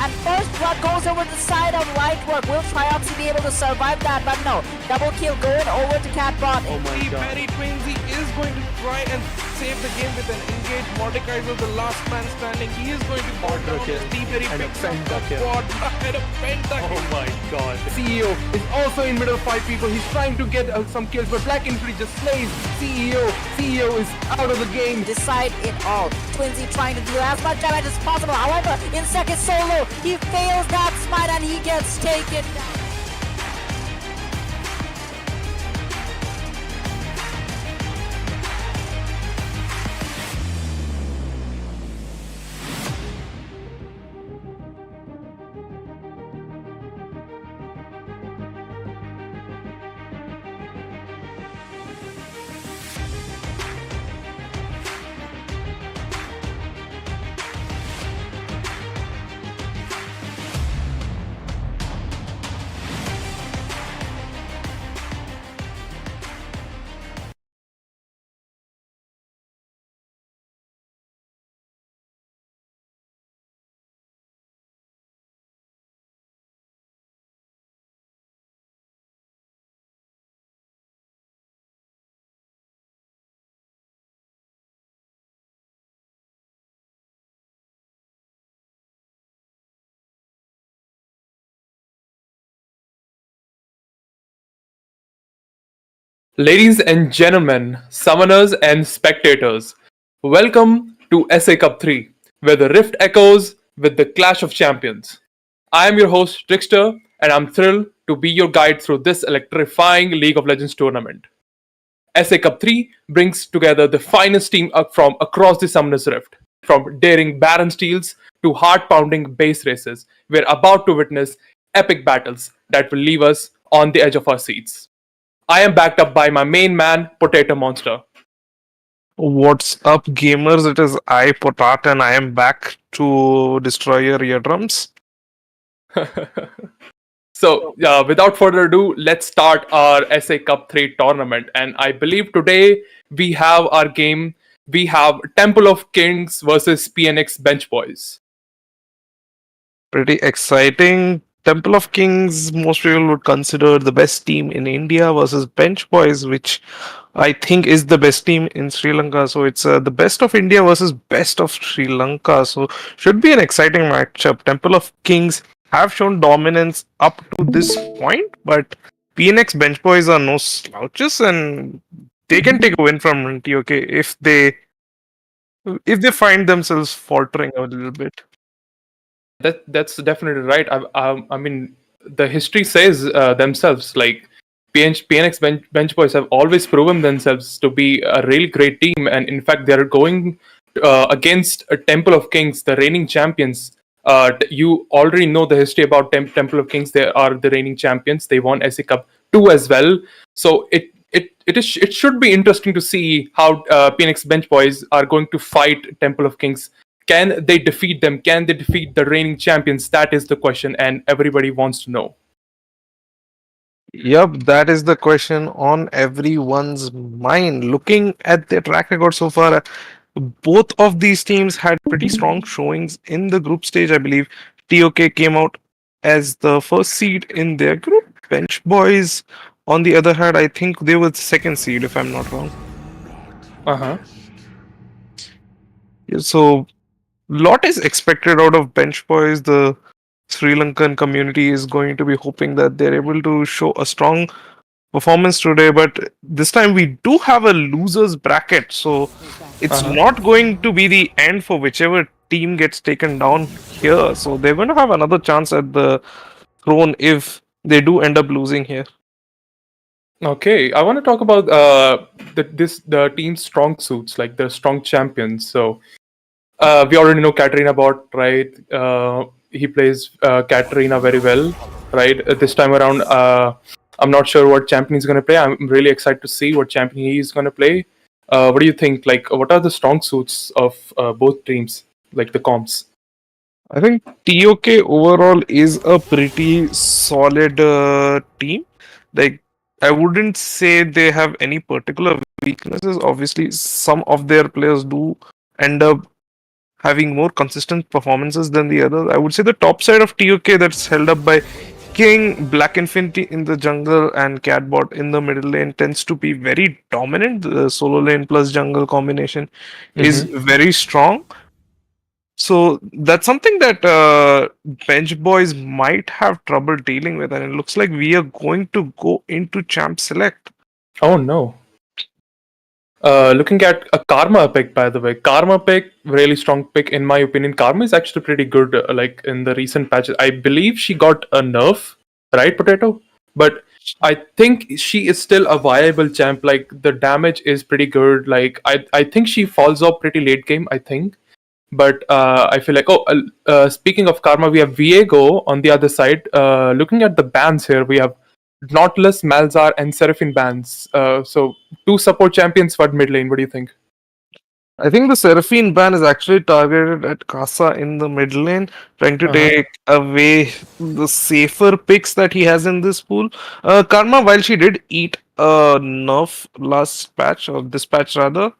And first blood goes over the side of Lightwork. Will Trioxy be able to survive that? But no. Double kill going over to Catbot. Oh my god. Very Twinsy is going to try and save the game with an engaged Mordekaiser, the last man standing. He is going to bot down his T-Berry picks up the quad and a penta. Oh my god. CEO is also in middle of 5 people. He's trying to get some kills, but Black Infantry just slays CEO. CEO is out of the game. Decide it all. Twinsy trying to do as much damage as possible. However, in second solo, he fails that smite and he gets taken down. Ladies and gentlemen, summoners and spectators, welcome to SA Cup 3, where the rift echoes with the clash of champions. I am your host, Trickster, and I'm thrilled to be your guide through this electrifying League of Legends tournament. SA Cup 3 brings together the finest team up from across the Summoners Rift. From daring Baron steals to heart-pounding base races, we're about to witness epic battles that will leave us on the edge of our seats. I am backed up by my main man, Potato Monster. What's up, gamers? It is I, Potat, and I am back to destroy your eardrums. So, without further ado, let's start our SA Cup 3 tournament. And I believe today we have our game. We have Temple of Kings versus PNX Bench Boys. Pretty exciting. Temple of Kings, most people would consider the best team in India versus Bench Boys, which I think is the best team in Sri Lanka. So it's the best of India versus best of Sri Lanka. So should be an exciting matchup. Temple of Kings have shown dominance up to this point, but PNX Bench Boys are no slouches, and they can take a win from TOK if they find themselves faltering a little bit. That's definitely right. I mean, the history says themselves, like PNX Bench Boys have always proven themselves to be a really great team, and in fact, they're going against a Temple of Kings, the reigning champions. You already know the history about Temple of Kings. They are the reigning champions. They won SA Cup 2 as well. So it should be interesting to see how PNX Bench Boys are going to fight Temple of Kings. Can they defeat them? Can they defeat the reigning champions? That is the question, and everybody wants to know. Yep, that is the question on everyone's mind. Looking at their track record so far, both of these teams had pretty strong showings in the group stage. I believe TOK came out as the first seed in their group. Bench Boys, on the other hand, I think they were the second seed, if I'm not wrong. Uh-huh. So Lot is expected out of Bench Boys. The Sri Lankan community is going to be hoping that they're able to show a strong performance today, but this time we do have a losers bracket, so it's Uh-huh. not going to be the end for whichever team gets taken down here. So they're going to have another chance at the throne if they do end up losing here. Okay, I want to talk about the team's strong suits, like the strong champions. So we already know Katarina Bot, right? He plays Katarina very well, right? This time around, I'm not sure what champion he's going to play. I'm really excited to see what champion he's going to play. What do you think? Like, what are the strong suits of both teams, like the comps? I think TOK overall is a pretty solid team. Like, I wouldn't say they have any particular weaknesses. Obviously, some of their players do end up having more consistent performances than the others. I would say the top side of TOK that's held up by King, Black Infinity in the jungle, and Catbot in the middle lane tends to be very dominant. The solo lane plus jungle combination is Mm-hmm. very strong. So that's something that bench boys might have trouble dealing with, and it looks like we are going to go into champ select. Oh no. Looking at a Karma pick, by the way, Karma pick, really strong pick in my opinion. Karma is actually pretty good. Like in the recent patches, I believe she got a nerf, right, Potato? But I think she is still a viable champ. Like the damage is pretty good. Like I think she falls off pretty late game. I think, but I feel like speaking of Karma, we have Viego on the other side. Looking at the bans here, we have Nautilus, Malzar, and Seraphine bans. So two support champions for mid lane. What do you think? I think the Seraphine ban is actually targeted at Kasa in the mid lane, trying to Uh-huh. take away the safer picks that he has in this pool. Karma, while she did eat a nerf last patch, or this patch rather,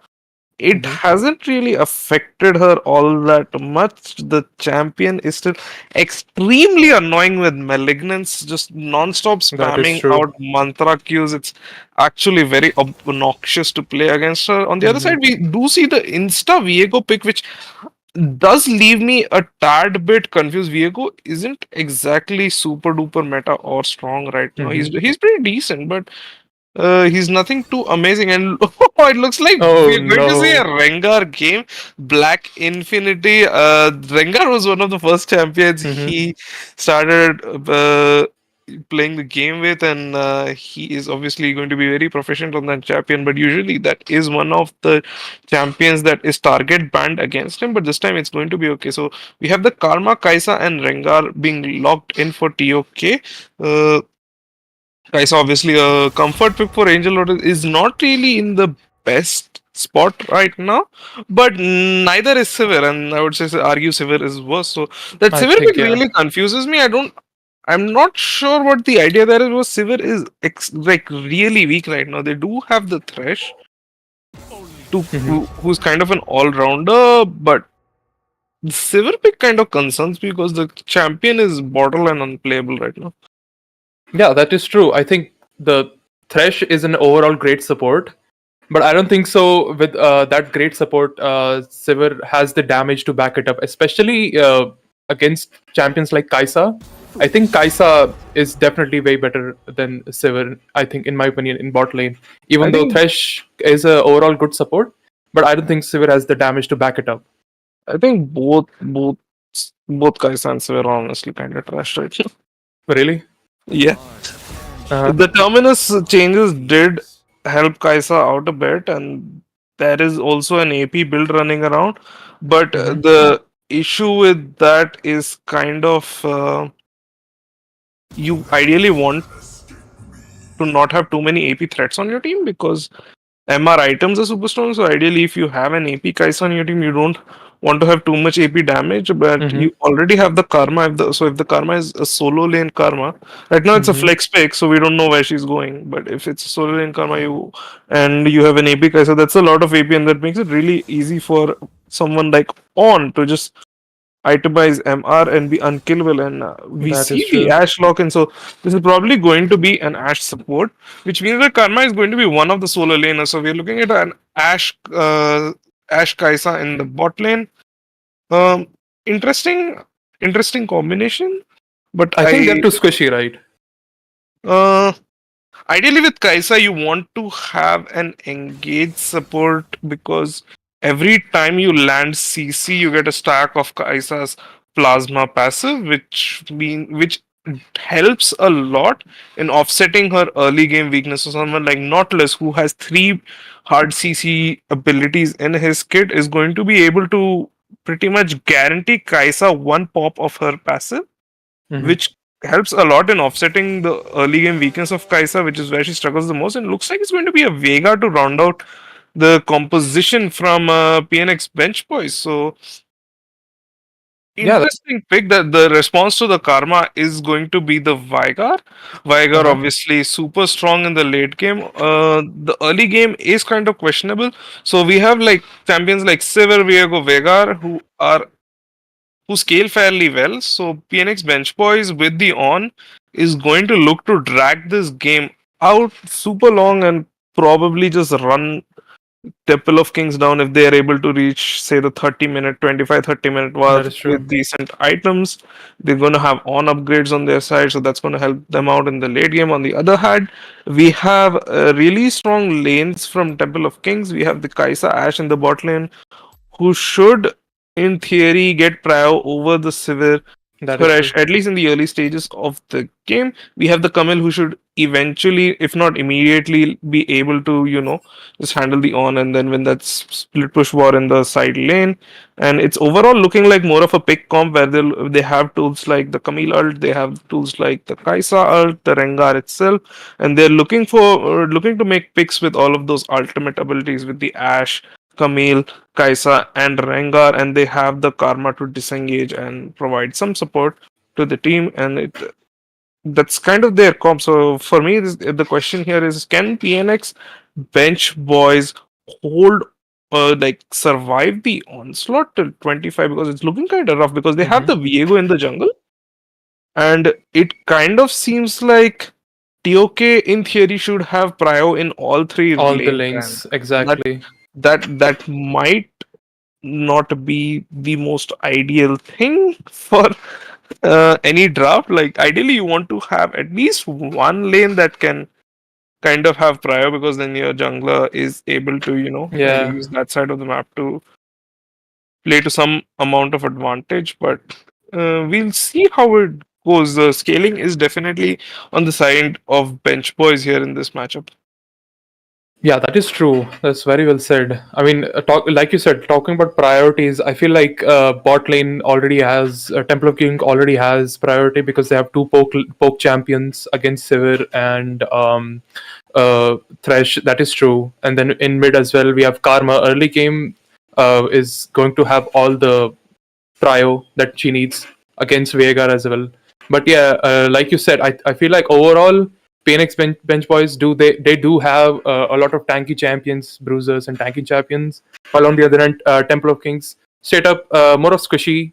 it Mm-hmm. hasn't really affected her all that much. The champion is still extremely annoying with malignance, just non-stop That is spamming true. out mantra cues. It's actually very obnoxious to play against her. On the other Mm-hmm. side, we do see the Insta Viego pick, which does leave me a tad bit confused. Viego isn't exactly super duper meta or strong right now. Mm-hmm. He's pretty decent, but he's nothing too amazing, and it looks like Oh we're going to see a no. Rengar game. Black Infinity. Rengar was one of the first champions Mm-hmm. he started playing the game with, and he is obviously going to be very proficient on that champion. But usually, that is one of the champions that is target banned against him. But this time, it's going to be okay. So we have the Karma, Kaisa, and Rengar being locked in for TOK. Uh, Guys, obviously, a comfort pick for Angel Lotus is not really in the best spot right now, but neither is Sivir, and I would say argue Sivir is worse. So that I Sivir think pick yeah. really confuses me. I'm not sure what the idea there is. Was Sivir is like really weak right now. They do have the Thresh, Mm-hmm. who's kind of an all rounder, but the Sivir pick kind of concerns me because the champion is borderline unplayable right now. Yeah, that is true. I think the Thresh is an overall great support, but I don't think so. With that great support, Sivir has the damage to back it up, especially against champions like Kaisa. I think Kaisa is definitely way better than Sivir. I think, in my opinion, in bot lane, I even though think Thresh is a overall good support, but I don't think Sivir has the damage to back it up. I think both guys answer are honestly kind of trash right now. Really? Yeah, Uh-huh. the terminus changes did help Kaisa out a bit, and there is also an AP build running around. But Mm-hmm. the issue with that is kind of you ideally want to not have too many AP threats on your team because MR items are super strong. So ideally, if you have an AP Kaisa on your team, you don't want to have too much AP damage, but Mm-hmm. you already have the Karma. If the Karma is a solo lane Karma, right now it's a Mm-hmm. flex pick, so we don't know where she's going. But if it's a solo lane Karma, you have an AP Kaisa, that's a lot of AP, and that makes it really easy for someone like On to just itemize MR and be unkillable. And we That is see the true. Ash lock in. So this is probably going to be an Ash support, which means that Karma is going to be one of the solo laners. So we're looking at an Ash Kaisa in the bot lane. Um, interesting, interesting combination. But I think they're too squishy, right? uh, ideally with Kaisa, you want to have an engaged support because every time you land CC, you get a stack of Kaisa's plasma passive, which helps a lot in offsetting her early game weakness. So someone like Nautilus, who has three hard CC abilities in his kit, is going to be able to pretty much guarantee Kaisa one pop of her passive, Mhm. which helps a lot in offsetting the early game weakness of Kaisa, which is where she struggles the most. And looks like it's going to be a Vega to round out the composition from PNX Bench Boys. So Yeah. interesting pick. That the response to the Karma is going to be the Vigar. Vigar Uh-huh. obviously super strong in the late game. The early game is kind of questionable. So we have like champions like Sever, Viego, Vegar who scale fairly well. So PNX Bench Boys with the on is going to look to drag this game out super long and probably just run Temple of Kings down if they are able to reach, say, the 30-minute, 25-30-minute That mark is true. with decent items. They're going to have on upgrades on their side, so that's going to help them out in the late game. On the other hand, we have really strong lanes from Temple of Kings. We have the Kaisa Ash in the bot lane, who should, in theory, get prio over the Sivir That is Thresh, true. at least in the early stages of the game. We have the Camille who should eventually, if not immediately, be able to, just handle the on and then win that split push war in the side lane. And it's overall looking like more of a pick comp where they have tools like the Camille ult, they have tools like the Kaisa ult, the Rengar itself, and they're looking to make picks with all of those ultimate abilities with the Ashe, Camille, Kaisa, and Rengar, and they have the karma to disengage and provide some support to the team. And that's kind of their comp. So for me, the question here is: can PNX bench boys hold? Survive the onslaught till 25, because it's looking kind of rough because they have Hmm. the Viego in the jungle, and it kind of seems like TOK in theory should have prio in all three All the lanes, and lanes, that exactly. that might not be the most ideal thing for any draft. Like ideally, you want to have at least one lane that can kind of have prior, because then your jungler is able to Yeah. use that side of the map to play to some amount of advantage. But we'll see how it goes. The scaling is definitely on the side of bench boys here in this matchup. Yeah, that is true. That's very well said. I mean, like you said, talking about priorities, I feel like bot lane already has Temple of King already has priority because they have two poke champions against Sivir and Thresh. That is true. And then in mid as well, we have Karma. Early game is going to have all the prio that she needs against Veigar as well. But yeah, like you said, I feel like overall PNX bench boys they do have a lot of tanky champions, bruisers, and tanky champions. While on the other end, Temple of Kings straight up more of squishy.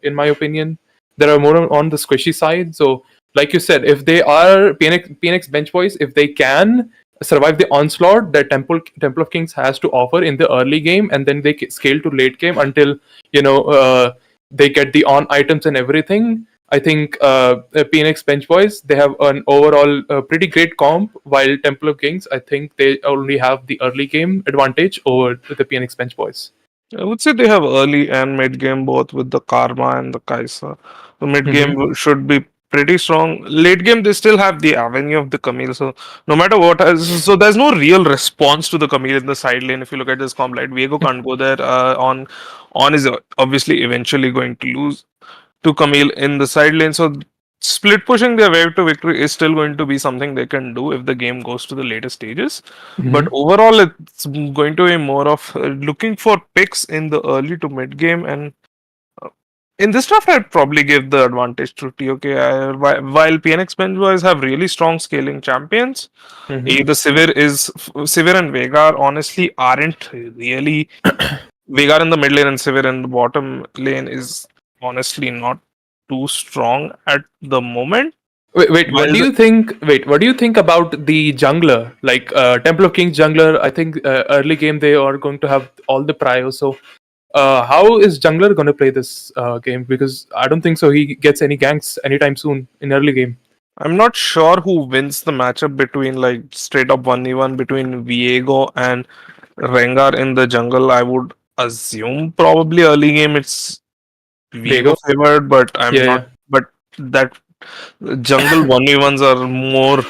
In my opinion, there are more on the squishy side. So, like you said, if they are PNX bench boys, if they can survive the onslaught that Temple of Kings has to offer in the early game, and then they scale to late game until you know they get the on items and everything. I think PNX bench boys they have an overall pretty great comp, while Temple of Kings I think they only have the early game advantage over the PNX bench boys. I would say they have early and mid game both with the Karma and the Kaisa. The mid game Hmm. should be pretty strong. Late game they still have the Avenue of the Camille. So no matter what, so there's no real response to the Camille in the side lane. If you look at this comp, like Viego can't go there. On is obviously eventually going to lose to Camille in the side lane. So split pushing their way to victory is still going to be something they can do if the game goes to the later stages. But Hmm. overall, it's going to be more of looking for picks in the early to mid game. And uh, in this draft, I'd probably give the advantage to TOK. While PNX bench boys have really strong scaling champions, Hmm. either Sivir and Veigar honestly aren't really. Veigar in the mid lane and Sivir in the bottom lane is honestly not too strong at the moment. Wait, what While do you think? Wait, what do you think about the jungler? Like Temple of Kings jungler, I think early game they are going to have all the prio. So How is jungler gonna play this game? Because I don't think so. He gets any ganks anytime soon in early game. I'm not sure who wins the matchup between like straight up 1v1 between Viego and Rengar in the jungle. I would assume probably early game it's Viego Diego. favored, but I'm Yeah, yeah. not. But that jungle 1v1s are more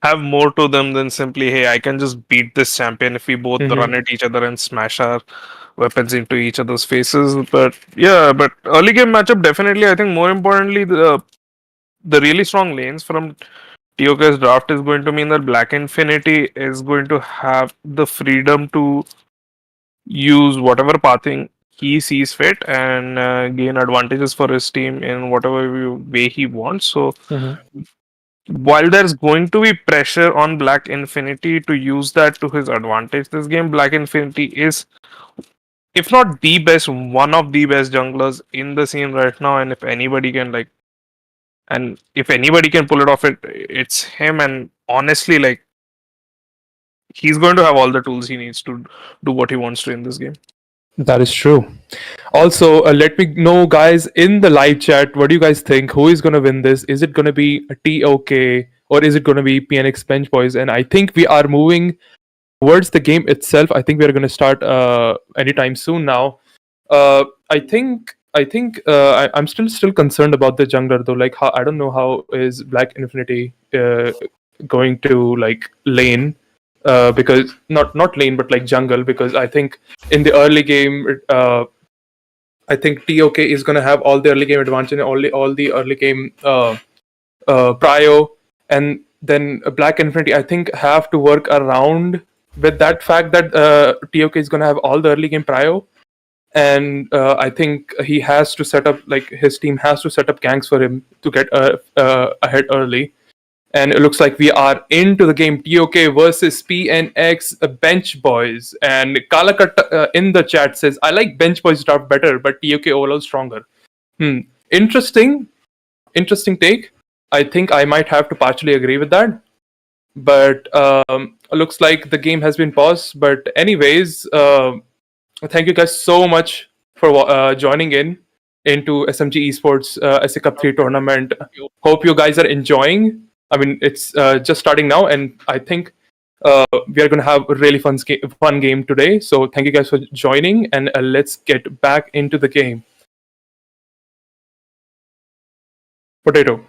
have more to them than simply, hey, I can just beat this champion if we both run Mm-hmm. at each other and smash our weapons into each other's faces. But yeah, but early game matchup definitely. I think more importantly, the really strong lanes from TOK's draft is going to mean that Black Infinity is going to have the freedom to use whatever pathing he sees fit and gain advantages for his team in whatever way he wants. So Mm-hmm. while there's going to be pressure on Black Infinity to use that to his advantage this game, Black Infinity is, if not the best, one of the best junglers in the scene right now. And if anybody can pull it off, it's him. And honestly, like he's going to have all the tools he needs to do what he wants to in this game. That is true. Also, let me know, guys, in the live chat, what do you guys think? Who is going to win this? Is it going to be a TOK or is it going to be PNX Bench Boys? And I think we are moving towards the game itself. I think we are going to start anytime soon now. I'm still concerned about the jungler though. Like, I don't know how is Black Infinity going to like lane, because not lane but like jungle, because I think in the early game, I think TOK is going to have all the early game advantage and all the early game prio, and then Black Infinity I think have to work around with that fact that TOK is going to have all the early game prio, and I think he has to set up, like his team has to set up ganks for him to get ahead early. And it looks like we are into the game. TOK versus PNX Bench Boys. And Kalakat in the chat says, I like Bench Boys draft better, but TOK overall stronger. Interesting take. I think I might have to partially agree with that. But looks like the game has been paused. But anyways, thank you guys so much for joining into SMG Esports SA Cup 3 tournament. Hope you guys are enjoying. I mean, it's just starting now, and I think we are going to have a really fun game today. So thank you guys for joining, and let's get back into the game. Potato.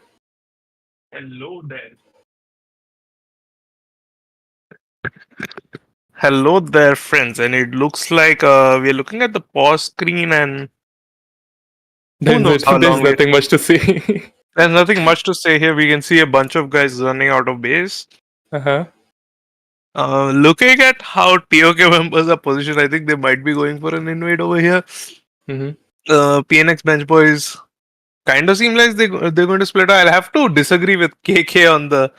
Hello there. Hello there, friends. And it looks like we're looking at the pause screen, and who knows how There's long nothing much to see. There's nothing much to say here. We can see a bunch of guys running out of base. Uh-huh. Looking at how TOK members are positioned, I think they might be going for an invade over here. Mm-hmm. PNX Bench Boys kind of seem like they're going to split. I'll have to disagree with KK on the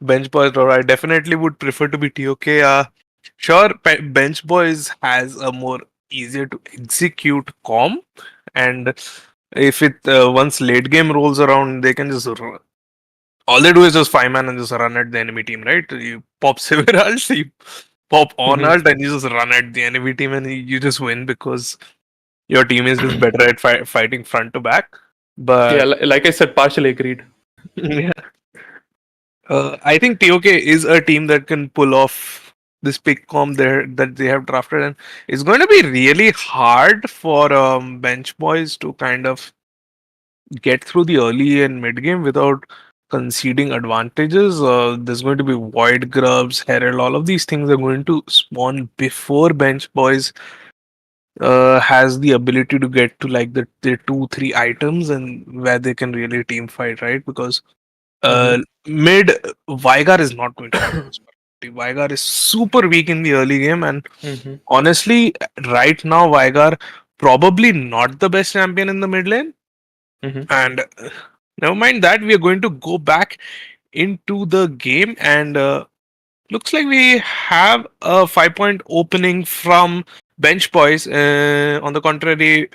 Bench Boys, or I definitely would prefer to be TOK. Sure, Bench Boys has a more easier to execute comp, and if it once late game rolls around, they can just all they do is just 5-man and just run at the enemy team, right? You pop Sivir ult, you pop on ult, and you just run at the enemy team, and you just win because your team is just better at fighting front to back. But yeah, like I said, partially agreed. yeah. I think TOK is a team that can pull off this pick comp there that they have drafted, and it's going to be really hard for Bench Boys to kind of get through the early and mid game without conceding advantages. There's going to be Void Grubs, Herald, all of these things are going to spawn before Bench Boys has the ability to get to like the 2-3 items and where they can really team fight, right? Because mid Vigar is not going to have this priority. Vigar is super weak in the early game, and honestly, right now Vigar probably not the best champion in the mid lane. And never mind that, we are going to go back into the game, and looks like we have a 5-point opening from Bench Boys. On the contrary,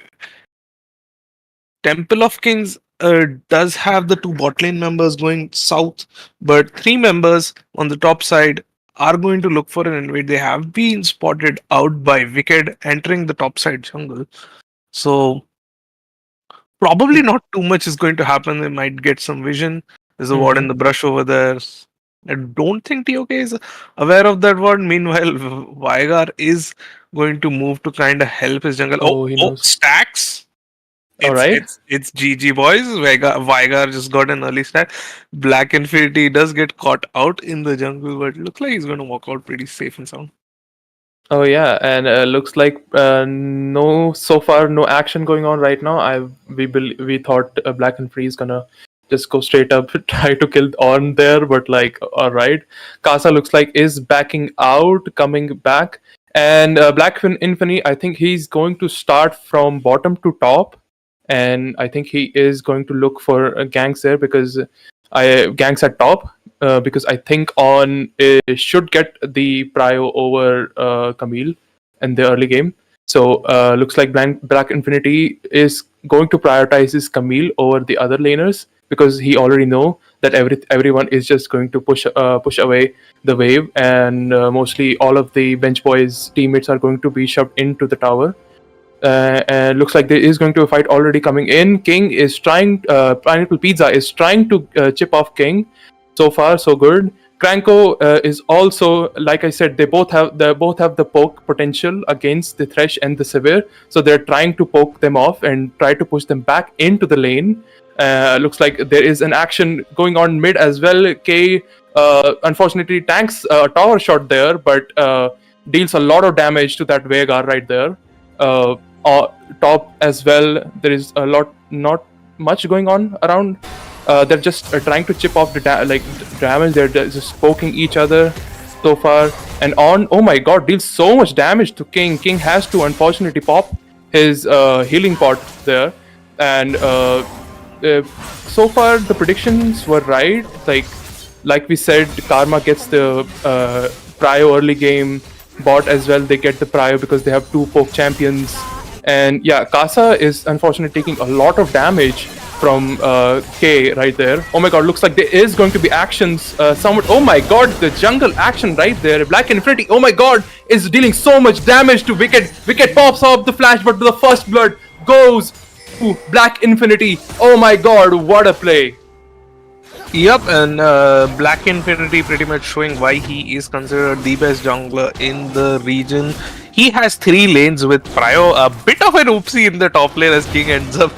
Temple of Kings does have the 2 bot lane members going south, but 3 members on the top side are going to look for an invade. They have been spotted out by Wicked entering the top side jungle. So probably not too much is going to happen. They might get some vision. There's a ward in the brush over there. I don't think TOK is aware of that ward. Meanwhile, Veigar is going to move to kind of help his jungle. Oh, he knows. Stacks. All right. It's GG boys. Veigar just got an early stack. Black Infinity does get caught out in the jungle, but looks like he's going to walk out pretty safe and sound. Oh yeah, and looks like so far no action going on right now. We thought Black and Free is gonna just go straight up try to kill on there, but like all right, Casa looks like is backing out, coming back, and Black Infinity. I think he's going to start from bottom to top, and I think he is going to look for ganks there because ganks at top. Because I think on should get the prio over Camille in the early game. So looks like Black Infinity is going to prioritize his Camille over the other laners because he already know that everyone is just going to push away the wave, and mostly all of the bench boys teammates are going to be shoved into the tower. And looks like there is going to be a fight already coming in. King is trying. Pineapple Pizza is trying to chip off King. So far, so good. Cranko is also, like I said, they both have the poke potential against the Thresh and the Severe. So they're trying to poke them off and try to push them back into the lane. Looks like there is an action going on mid as well. K unfortunately tanks a tower shot there, but deals a lot of damage to that Veigar right there. Top as well, there is not much going on around. They're just trying to chip off the damage. They're just poking each other so far. And on, oh my god, deals so much damage to King. King has to unfortunately pop his healing pot there. And so far the predictions were right. Like we said, Karma gets the prio early game. Bot as well, they get the prio because they have 2 poke champions. And yeah, Casa is unfortunately taking a lot of damage from K right there. Oh my god, looks like there is going to be actions somewhat. Oh my god, the jungle action right there. Black Infinity, oh my god, is dealing so much damage to Wicked. Wicked pops off the flash, but the first blood goes to Black Infinity. Oh my god, what a play. Yep, and Black Infinity pretty much showing why he is considered the best jungler in the region. He has 3 lanes with prio. A bit of an oopsie in the top lane as King ends up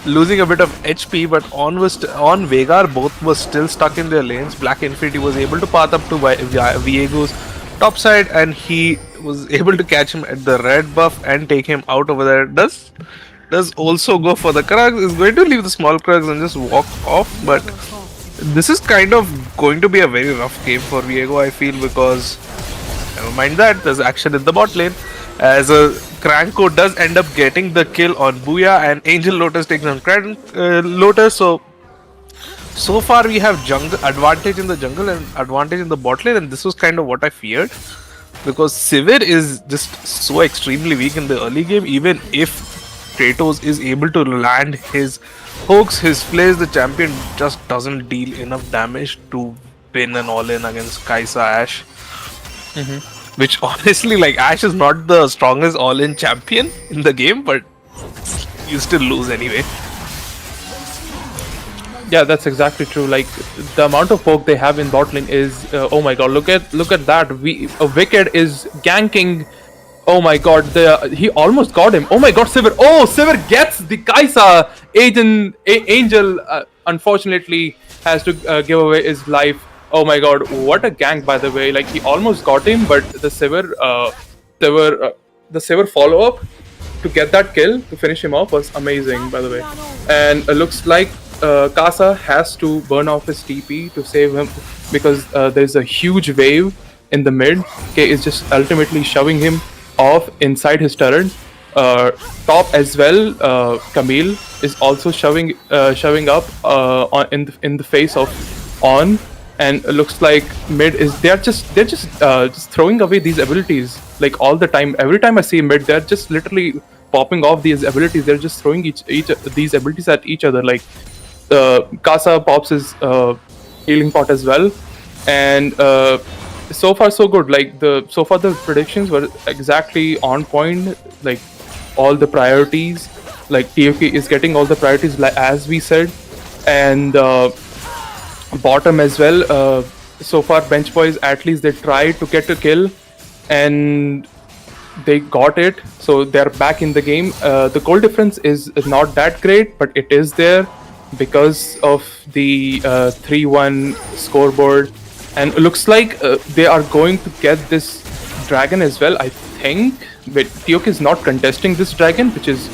losing a bit of HP, but on Veigar, both were still stuck in their lanes. Black Infinity was able to path up to Viego's top side, and he was able to catch him at the red buff and take him out over there. Does also go for the Krugs, is going to leave the small Krugs and just walk off, but this is kind of going to be a very rough game for Viego, I feel, because never mind that, there's action in the bot lane as Cranko does end up getting the kill on Booyah, and Angel Lotus takes on Lotus. So far we have advantage in the jungle and advantage in the bot lane, and this was kind of what I feared, because Sivir is just so extremely weak in the early game. Even if Kratos is able to land his hooks, his plays, the champion just doesn't deal enough damage to win an all-in against Kai'Sa Ashe. Which honestly, like, Ashe is not the strongest all-in champion in the game, but you still lose anyway. Yeah, that's exactly true. Like, the amount of poke they have in bot lane is oh my god, look at that. Wicked is ganking. Oh my god, he almost got him. Oh my god, Sivir. Oh, Sivir gets the Kai'Sa. Angel unfortunately has to give away his life. Oh my god, what a gank, by the way. Like, he almost got him, but the Sivir follow-up to get that kill, to finish him off, was amazing, by the way. And looks like Casa has to burn off his TP to save him, because there's a huge wave in the mid. K is just ultimately shoving him off inside his turret. Top as well, Camille is also shoving up in the face of On. And it looks like mid is they're just throwing away these abilities like all the time. Every time I see mid, they're just literally popping off these abilities. They're just throwing each these abilities at each other. Like Casa pops his healing pot as well, and so far so good. Like so far the predictions were exactly on point. Like all the priorities, like TOK is getting all the priorities as we said, and bottom as well. So far, Bench Boys at least they tried to get a kill, and they got it. So they're back in the game. The goal difference is not that great, but it is there because of the 3-1 scoreboard, and it looks like they are going to get this dragon as well. I think, but TOK is not contesting this dragon, which is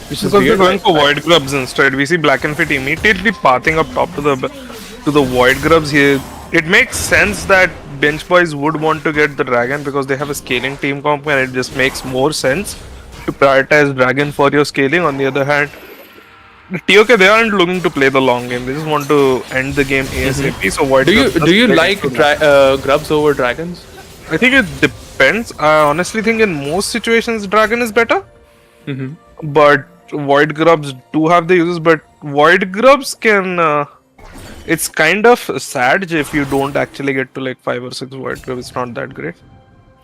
Because weird. they're going for void grubs instead. We see Black and Fit immediately pathing up top to the void grubs here. It makes sense that Bench Boys would want to get the dragon because they have a scaling team comp, and it just makes more sense to prioritize dragon for your scaling. On the other hand, the TOK, they aren't looking to play the long game. They just want to end the game ASAP. So void grubs Do you like grubs over dragons? I think it depends. I honestly think in most situations dragon is better. But void grubs do have the uses, but void grubs can it's kind of sad if you don't actually get to like 5 or 6 void grubs. It's not that great.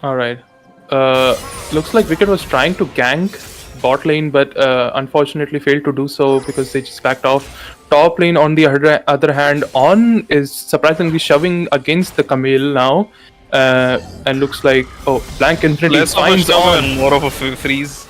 Alright. Looks like Wicked was trying to gank bot lane, but unfortunately failed to do so because they just backed off. Top lane, on the other hand, On is surprisingly shoving against the Camille now. And looks like, Blank Infinity Less of a finds shove On. and more of a freeze.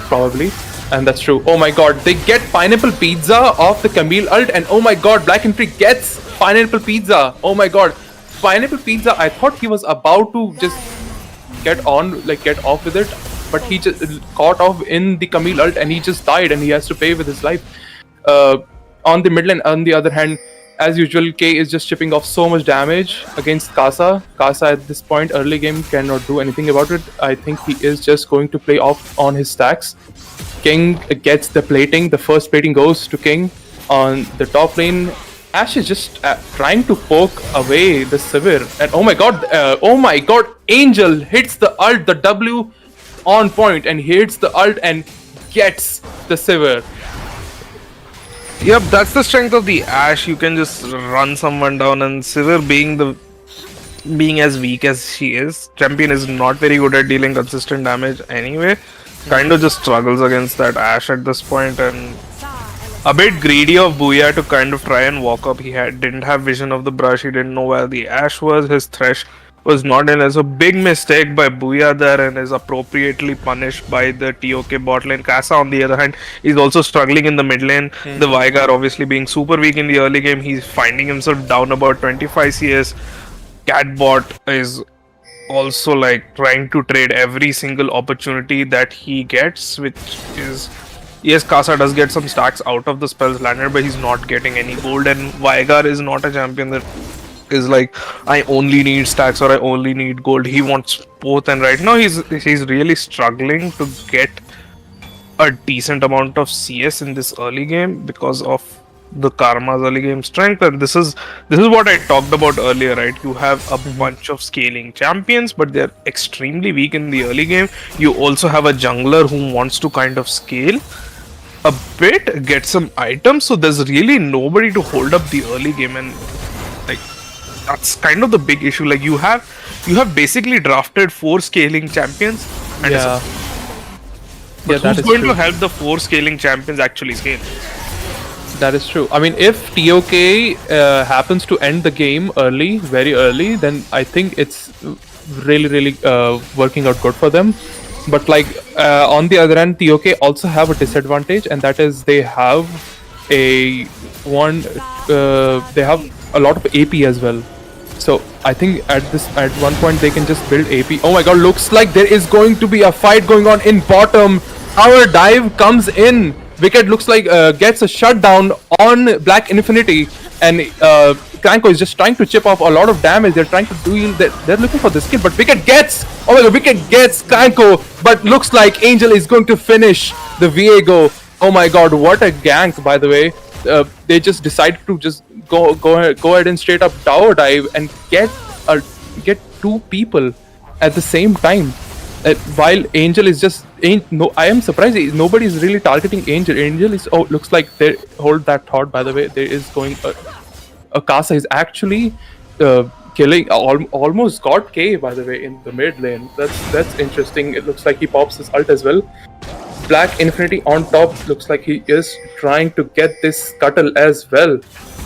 Probably, and that's true. Oh my god, they get Pineapple Pizza off the Camille ult, and oh my god, Black Infinity gets Pineapple Pizza. Oh my god, Pineapple Pizza, I thought he was about to just get off with it, but he just caught off in the Camille ult and he just died and he has to pay with his life. On the mid lane, on the other hand, as usual, K is just chipping off so much damage against Kasa. Kasa at this point, early game, cannot do anything about it. I think he is just going to play off on his stacks. King gets the plating. The first plating goes to King. On the top lane, Ash is just trying to poke away the Sivir. And oh my god, Angel hits the ult, the W on point, and hits the ult and gets the Sivir. Yep, that's the strength of the Ashe. You can just run someone down, and Sivir being as weak as she is, champion is not very good at dealing consistent damage anyway. Kind of just struggles against that Ashe at this point, and a bit greedy of Booyah to kind of try and walk up. He didn't have vision of the brush. He didn't know where the Ashe was. His thresh was not in. It's a big mistake by Booyah there and is appropriately punished by the TOK bot lane. Kasa, on the other hand, is also struggling in the mid lane. The Veigar obviously being super weak in the early game. He's finding himself down about 25 CS. Catbot is also like trying to trade every single opportunity that he gets, which is... Yes, Kasa does get some stacks out of the spells landed, but he's not getting any gold, and Veigar is not a champion that is like, I only need stacks or I only need gold. He wants both, and right now he's really struggling to get a decent amount of CS in this early game because of the Karma's early game strength. And this is what I talked about earlier, right? You have a bunch of scaling champions, but they're extremely weak in the early game. You also have a jungler who wants to kind of scale a bit, get some items, so there's really nobody to hold up the early game, and like that's kind of the big issue. Like you have basically drafted 4 scaling champions, and but who's going to help the 4 scaling champions actually scale? That is true. I mean, if TOK happens to end the game early, very early, then I think it's really working out good for them. But like on the other hand, TOK also have a disadvantage, and that is they have they have a lot of AP as well. So I think at one point they can just build AP. Oh my god, looks like there is going to be a fight going on in bottom. Our dive comes in. Wicked looks like gets a shutdown on Black Infinity, and Kranko is just trying to chip off a lot of damage. They're trying to do that. They're looking for this kill, but Wicked gets. Oh my god, Wicked gets Kranko, but looks like Angel is going to finish the Viego. Oh my god, what a gank! By the way, they just decided to just go ahead and straight up tower dive and get 2 people at the same time. While Angel is just I am surprised nobody is really targeting Angel. Angel is looks like they hold that thought. By the way, there is going Kasa is actually killing almost got K, by the way, in the mid lane. That's interesting. It looks like he pops his ult as well. Black Infinity on top, looks like he is trying to get this scuttle as well.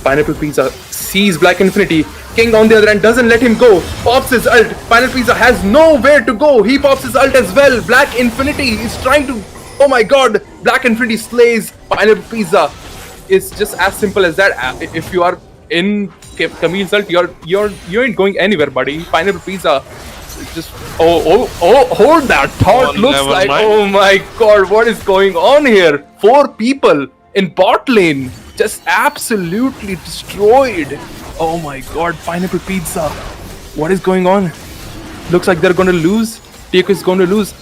Pineapple Pizza sees Black Infinity. King on the other end doesn't let him go. Pops his ult. Pineapple Pizza has nowhere to go. He pops his ult as well. Black Infinity is trying to... Oh my god! Black Infinity slays Pineapple Pizza. It's just as simple as that. If you are in Camille's ult, you ain't going anywhere, buddy. Pineapple Pizza just hold that thought. Looks like mind. Oh my god, what is going on here? 4 people in bot lane just absolutely destroyed. Oh my god, Pineapple Pizza, what is going on? Looks like they're gonna lose. Tico is going to lose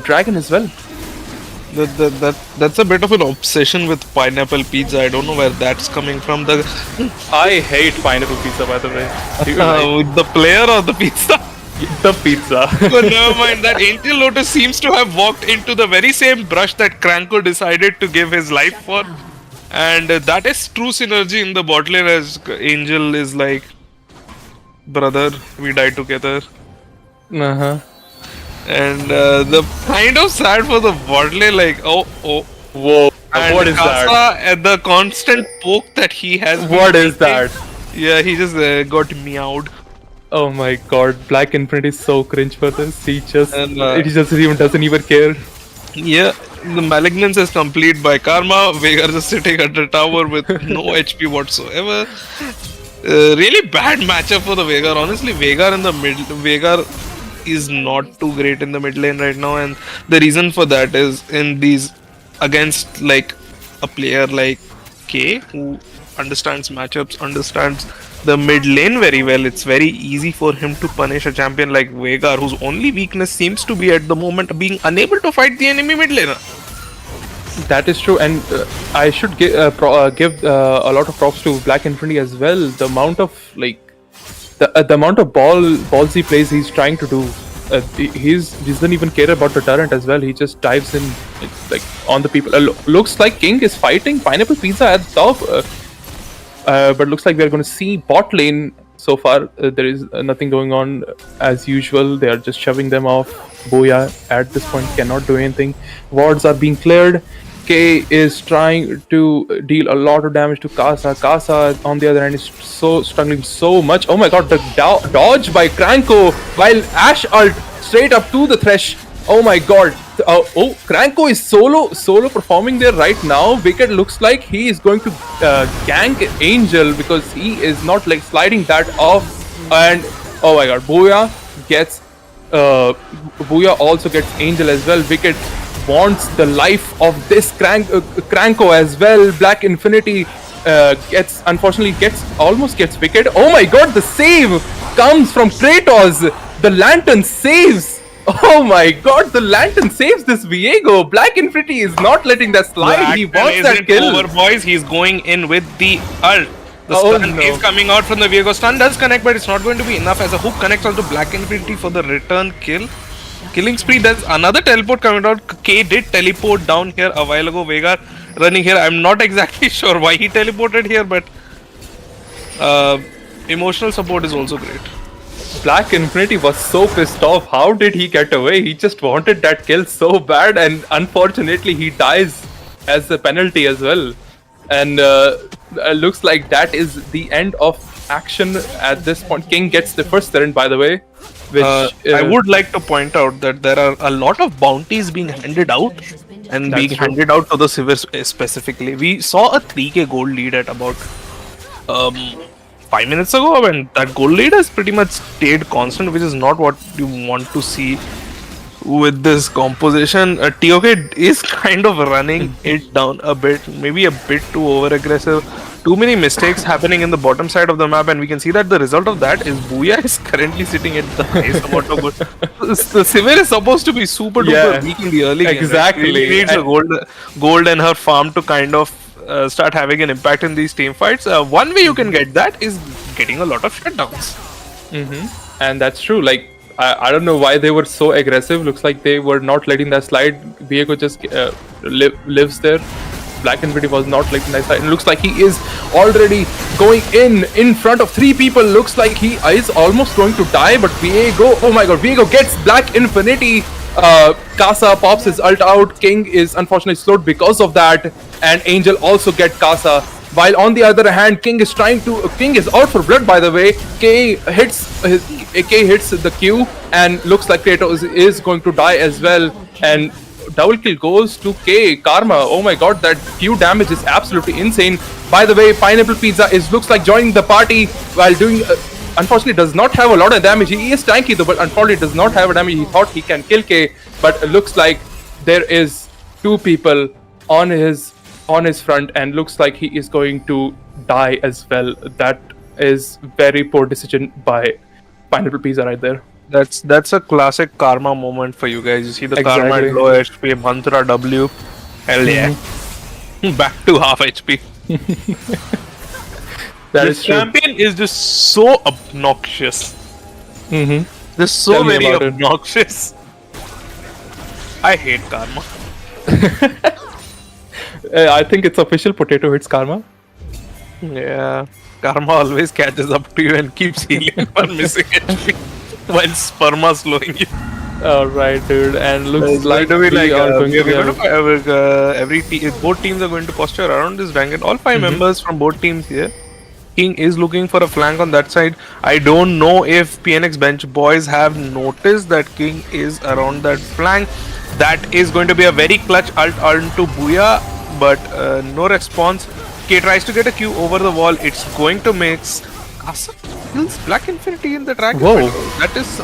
Dragon as well. That's a bit of an obsession with Pineapple Pizza. I don't know where that's coming from. I hate Pineapple Pizza, by the way. The player or the pizza? The pizza. But never mind, that Angel Lotus seems to have walked into the very same brush that Cranko decided to give his life for. And that is true synergy in the bot lane, as Angel is like, brother, we die together. And the kind of sad for the bot lane, like, whoa, and what is Kasa, that? And the constant poke that he has. What is that? Yeah, he just got meowed. Oh my god, Black Infinity is so cringe for this. He just doesn't even care. Yeah, the Malignance is complete by Karma. Veigar just sitting at the tower with no HP whatsoever. Really bad matchup for the Veigar. Honestly, Veigar is not too great in the mid lane right now, and the reason for that is in these against like a player like K who understands matchups, understands the mid lane very well. It's very easy for him to punish a champion like Veigar, whose only weakness seems to be at the moment being unable to fight the enemy mid laner. That is true, and I should give a lot of props to Black Infinity as well. The amount of the amount of ballsy plays he's trying to do. He doesn't even care about the turret as well. He just dives in like on the people. Looks like King is fighting Pineapple Pizza at the top. But looks like we're going to see bot lane so far. There is nothing going on as usual. They are just shoving them off. Booyah at this point cannot do anything. Wards are being cleared. K is trying to deal a lot of damage to Kasa. Kasa on the other hand is struggling so much. Oh my god, the dodge by Cranko while Ashe ult straight up to the Thresh. Oh my god. Cranko is solo performing there right now. Wicked looks like he is going to gank Angel because he is not like sliding that off. And oh my god, Booyah also gets Angel as well. Wicked wants the life of this Cranko as well. Black Infinity almost gets Wicked. Oh my god, the save comes from Kratos. The Lantern saves. Oh my god, the Lantern saves this Viego. Black Infinity is not letting that slide. He wants that kill. Over, boys. He's going in with the ult. The stun is coming out from the Viego. Stun does connect, but it's not going to be enough as a hook connects onto Black Infinity for the return kill. Killing spree. There's another teleport coming out. K did teleport down here a while ago. Veigar running here. I'm not exactly sure why he teleported here, but emotional support is also great. Black Infinity was so pissed off. How did he get away? He just wanted that kill so bad, and unfortunately he dies as a penalty as well. And looks like that is the end of action at this point. King gets the first turn, by the way. Which I would like to point out that there are a lot of bounties being handed out, and being handed out to the civils specifically. We saw a 3k gold lead at about 5 minutes ago, and that gold lead has pretty much stayed constant, which is not what you want to see with this composition. TOK is kind of running it down a bit, maybe a bit too over aggressive. Too many mistakes happening in the bottom side of the map, and we can see that the result of that is Booyah is currently sitting at the highest amount of gold. The Sivir is supposed to be super duper weak in the early game. Exactly. Right? She needs a gold and her farm to kind of start having an impact in these team fights. One way you can get that is getting a lot of shutdowns. And that's true. Like, I don't know why they were so aggressive. Looks like they were not letting that slide. Viego just lives there. Black Infinity was not like nice side. It looks like he is already going in front of 3 people. Looks like he is almost going to die, but Viego, oh my god, Viego gets Black Infinity. Casa pops his ult out. King is unfortunately slowed because of that, and Angel also get Casa. While on the other hand, King is out for blood, by the way. K hits the Q, and looks like Kratos is going to die as well. And double kill goes to K. Karma, oh my god, that Q damage is absolutely insane. By the way, Pineapple Pizza looks like joining the party while doing. Unfortunately, does not have a lot of damage. He is tanky though, but unfortunately does not have a damage. He thought he can kill K, but it looks like there is 2 people on his front, and looks like he is going to die as well. That is very poor decision by Pineapple Pizza right there. That's a classic Karma moment for you guys. You see the Karma at low HP, Mantra W. Hell yeah. Back to half HP. This champion is just so obnoxious. Just so very obnoxious. I hate Karma. I think it's official. Potato hits Karma. Yeah. Karma always catches up to you and keeps healing for missing HP while Sperma slowing you. Alright, dude. And looks like both teams are going to posture around this dragon. All 5 members from both teams here. King is looking for a flank on that side. I don't know if PNX bench boys have noticed that King is around that flank. That is going to be a very clutch ult onto Booyah, but no response. K tries to get a Q over the wall. It's going to mix. Casa kills Black Infinity in the dragon. Whoa. That is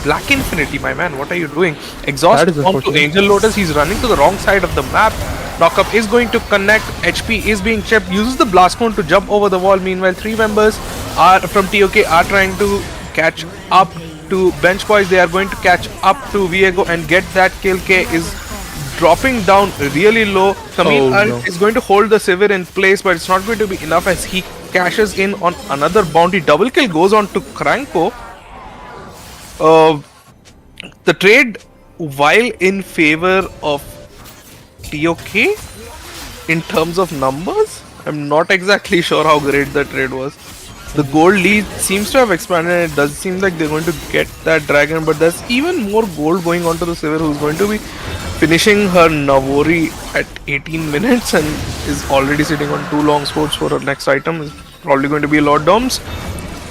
Black Infinity, my man. What are you doing? Exhaust bomb to Angel Lotus. He's running to the wrong side of the map. Knockup is going to connect. HP is being chipped. Uses the blast cone to jump over the wall. Meanwhile, 3 members from TOK are trying to catch up to Bench Boys. They are going to catch up to Viego and get that kill. K is dropping down really low. Camille is going to hold the Sivir in place, but it's not going to be enough as he cashes in on another bounty. Double kill goes on to Kranko. The trade, while in favor of TOK in terms of numbers, I'm not exactly sure how great the trade was. The gold lead seems to have expanded. It does seem like they're going to get that dragon, but there's even more gold going on to the Sivir, who's going to be finishing her Navori at 18 minutes and is already sitting on 2 long swords for her next item. Is probably going to be Lord Doms.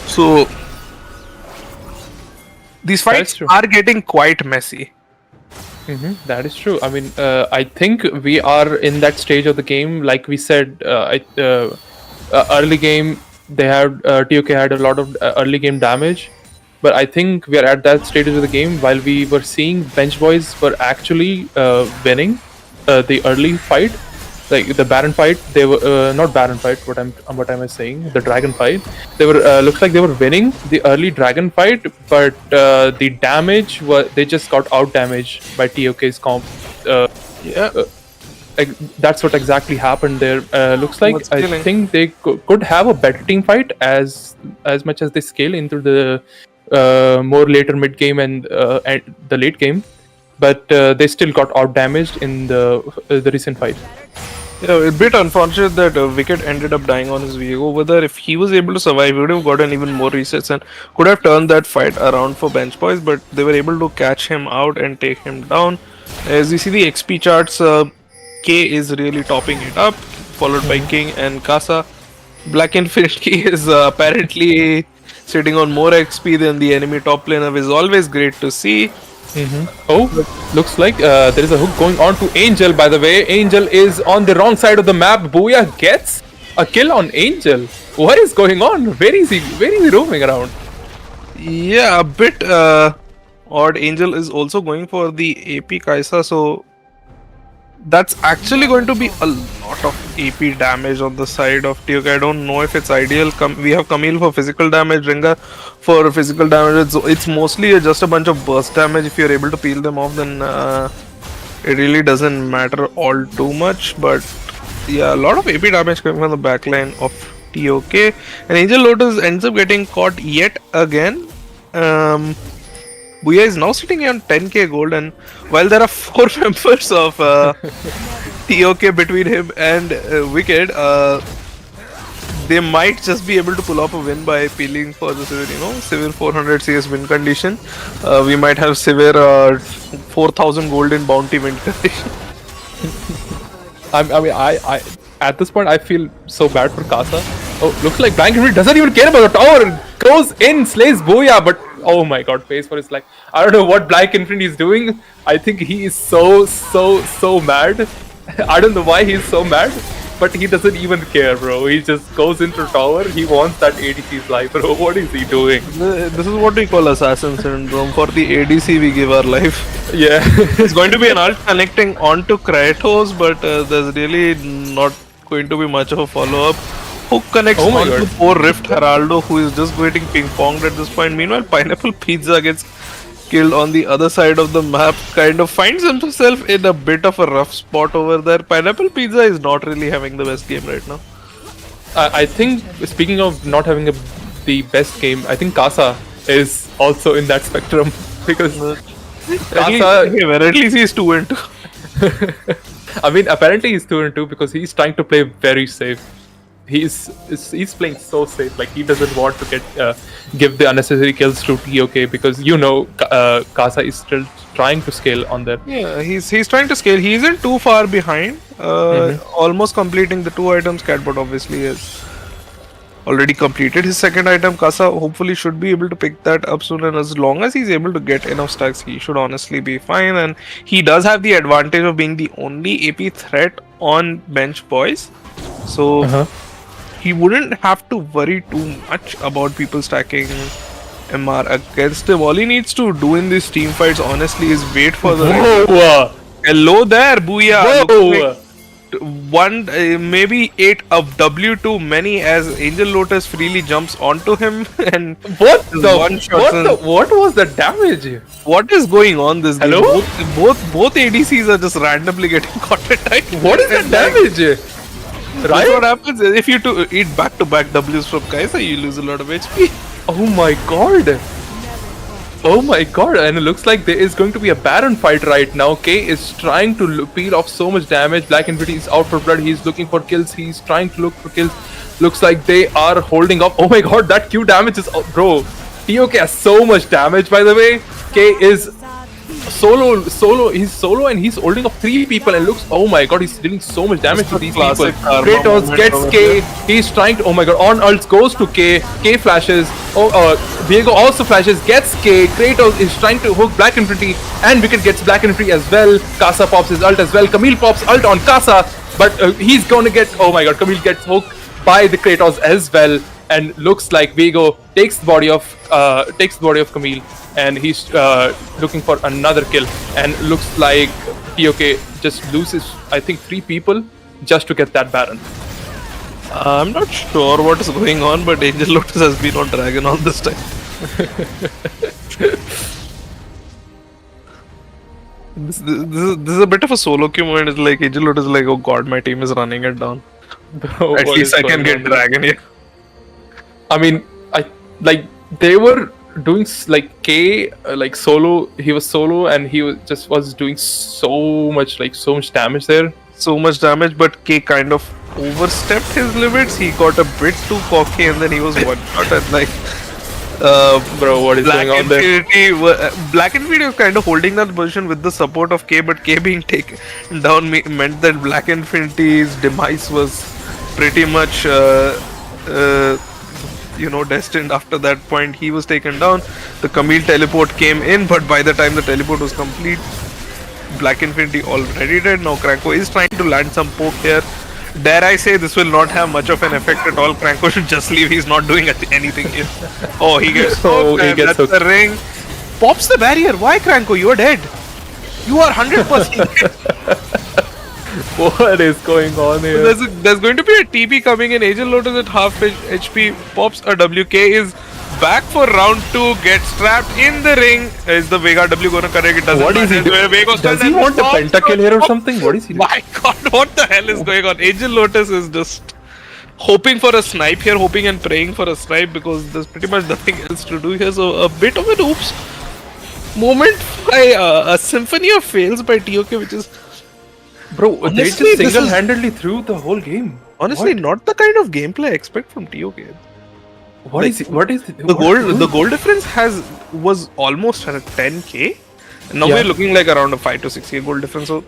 So these fights are getting quite messy. That is true. I mean, I think we are in that stage of the game. Like we said, early game, they had TOK had a lot of early game damage, but I think we are at that stage of the game while we were seeing Bench Boys were actually winning the early fight, like the Baron fight. They were not Baron fight. What am I saying? The Dragon fight. They were looks like they were winning the early Dragon fight, but the damage they just got out damaged by TOK's comp. That's what exactly happened there. Looks like I think they could have a better team fight as much as they scale into the more later mid game and the late game, but they still got out damaged in the recent fight. Yeah, a bit unfortunate that Wicked ended up dying on his Viego over there. If he was able to survive, he would have gotten even more resets and could have turned that fight around for Bench Boys, but they were able to catch him out and take him down. As you see the XP charts, K is really topping it up, followed by King and Casa. Black Infinity is apparently sitting on more XP than the enemy top laner, which is always great to see. Oh, looks like there is a hook going on to Angel, by the way. Angel is on the wrong side of the map. Booyah gets a kill on Angel. What is going on? Where is he roaming around? Yeah, a bit odd. Angel is also going for the AP Kaisa, so that's actually going to be a lot of AP damage on the side of TOK. I don't know if it's ideal. We have Camille for physical damage, Ringa for physical damage. It's mostly just a bunch of burst damage. If you're able to peel them off, then it really doesn't matter all too much. But yeah, a lot of AP damage coming from the backline of TOK. And Angel Lotus ends up getting caught yet again. Booyah is now sitting on 10k gold, and while there are 4 members of TOK between him and Wicked, they might just be able to pull off a win by peeling for the severe 400 CS win condition. We might have severe 4,000 gold in bounty win condition. I at this point I feel so bad for Casa. Oh, looks like Blankenfried doesn't even care about the tower. Goes in, slays Booyah, but oh my god, pays for his life. I don't know what Blankenfried is doing. I think he is so mad. I don't know why he's so mad, but he doesn't even care, bro. He just goes into tower. He wants that ADC's life, bro. What is he doing? This is what we call assassin syndrome. For the ADC, we give our life. Yeah. It's going to be an ult connecting onto Kratos, but there's really not going to be much of a follow-up. Hook connects onto poor Rift Heraldo, who is just getting ping-ponged at this point. Meanwhile, Pineapple Pizza gets killed on the other side of the map, kind of finds himself in a bit of a rough spot over there. Pineapple Pizza is not really having the best game right now. I think, speaking of not having the best game, I think Casa is also in that spectrum because at least he's 2-2. I mean, apparently he's 2-2 because he's trying to play very safe. He's playing so safe. Like, he doesn't want to give the unnecessary kills to TOK because Casa is still trying to scale on that. Yeah, he's trying to scale. He isn't too far behind. Almost completing the 2 items. Catbot obviously has already completed his second item. Casa hopefully should be able to pick that up soon, and as long as he's able to get enough stacks, he should honestly be fine. And he does have the advantage of being the only AP threat on bench boys, so he wouldn't have to worry too much about people stacking MR against him. All he needs to do in these team fights, honestly, is wait for the... Hello there, Booyah! One, maybe 8 of W too many, as Angel Lotus freely jumps onto him and what was the damage? What is going on this game? Both ADCs are just randomly getting caught at time. What is the damage? Right? What happens is if you eat back-to-back Ws from Kaisa, you lose a lot of HP. Oh my god! Oh my god, and it looks like there is going to be a Baron fight right now. K is trying to peel off so much damage. Blankenfried is out for blood. He's looking for kills. He's trying to look for kills. Looks like they are holding up. Oh my god, that Q damage is... bro, TOK has so much damage, by the way. K is he's solo and he's holding up 3 people and looks... oh my god, he's dealing so much damage to these people. Kratos gets K. He's trying to... oh my god, on ults goes to K. K flashes. Viego also flashes, gets K. Kratos is trying to hook Blankenfried and Wicked gets Blankenfried as well. Casa pops his ult as well. Camille pops ult on Casa, but he's gonna get... oh my god, Camille gets hooked by the Kratos as well, and looks like Viego takes the body of Camille, and he's looking for another kill, and looks like TOK just loses, I think, 3 people just to get that Baron. I'm not sure what is going on, but Angel Lotus has been on Dragon all this time. This is a bit of a solo queue moment. It's like Angel Lotus is like, oh god, my team is running it down. Bro, at least I can get Dragon here. I mean, they were doing like K solo. He was solo and he was doing so much damage there. So much damage, but K kind of overstepped his limits. He got a bit too cocky and then he was one shot at bro, what is going on there? Blankenfried was kind of holding that position with the support of K, but K being taken down meant that Blankenfried's demise was pretty much destined. After that point, he was taken down. The Camille teleport came in, but by the time the teleport was complete, Blankenfried already dead. Now Kranko is trying to land some poke here. Dare I say this will not have much of an effect at all. Kranko should just leave. He's not doing anything here. Oh, he gets hooked. That's the ring. Pops the barrier. Why, Kranko? You are dead. You are 100%. What is going on here? There's going to be a TP coming in. Angel Lotus at half HP. Pops a WK. Is back for round 2. Gets trapped in the ring. Is the Vega W going to correct? It doesn't matter. What is he doing? Does he want a pentakill here or something? What is he doing? My god, what the hell is going on? Angel Lotus is just hoping for a snipe here. Hoping and praying for a snipe because there's pretty much nothing else to do here. So a bit of an oops moment by a symphony of fails by TOK, which is Bro, they Honestly, just this is- single-handedly threw the whole game. Honestly, What? not the kind of gameplay I expect from TOK. What Like is what is the what are they goal doing? difference was almost at a 10k. And now Yeah. we're looking like around a 5 to 6k goal difference. So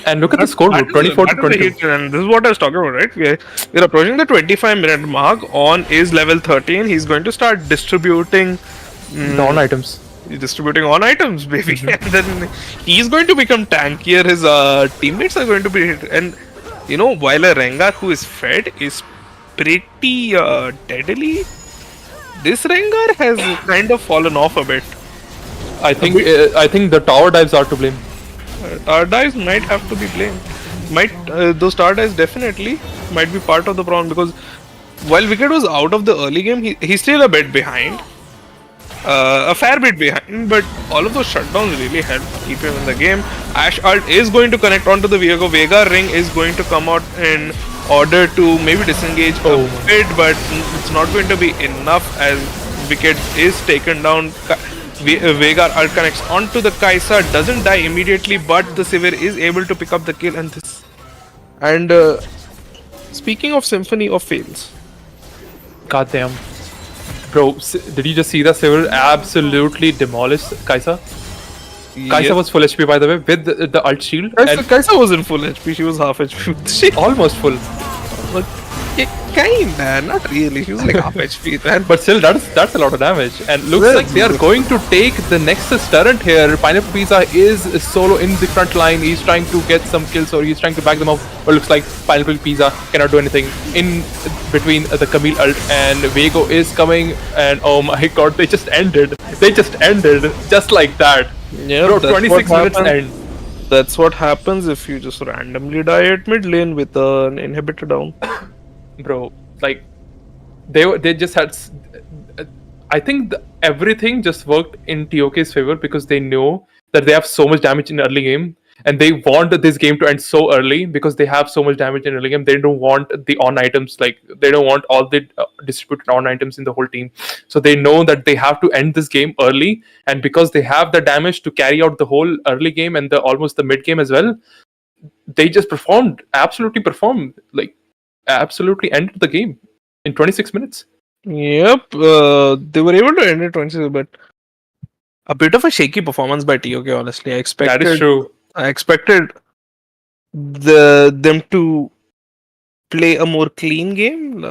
And look at the scoreboard, 24 to that is a 22. hit, and this is what I was talking about, right? We're approaching the 25-minute mark. On is level 13. He's going to start distributing. The on items. He's distributing on items, baby, and then he's going to become tankier. His teammates are going to be hit, and while a Rengar who is fed is pretty deadly, this Rengar has kind of fallen off a bit. I think the tower dives are to blame. Tower dives might have to be blamed. Those tower dives definitely might be part of the problem, because while Wicked was out of the early game, he's still a bit behind. A fair bit behind, but all of those shutdowns really helped keep him in the game. Ash ult is going to connect onto the Viego. Vega ring is going to come out in order to maybe disengage a bit, but it's not going to be enough as Wicked is taken down. Vega ult connects onto the Kaisa, doesn't die immediately, but the Sivir is able to pick up the kill, and this. And speaking of Symphony of Fails, Goddamn. Bro, did you just see that Sivir absolutely demolished Kaisa? Kaisa was full HP, by the way, with the ult shield. Kaisa wasn't full HP, she was half HP. She Almost full. kinda, not really. She was like half HP, man. But still, that's a lot of damage. And looks like they are going to take the Nexus turret here. Pineapple Pizza is solo in the front line. He's trying to get some kills, or he's trying to back them up. But looks like Pineapple Pizza cannot do anything in between the Camille ult, and Vego is coming. And oh my god, they just ended. They just ended just like that. Yeah, Bro, 26 minutes end. That's what happens if you just randomly die at mid lane with an inhibitor down. Bro, like they just had I think everything just worked in TOK's favor, because they know that they have so much damage in early game, and they want this game to end so early because they have so much damage in early game. They don't want the on items, like they don't want all the distributed on items in the whole team. So they know that they have to end this game early, and because they have the damage to carry out the whole early game and almost the mid game as well, they just absolutely performed, like absolutely ended the game in 26 minutes. Yep, they were able to end it 26, but a bit of a shaky performance by TOK. Honestly, That is true. I expected them to play a more clean game.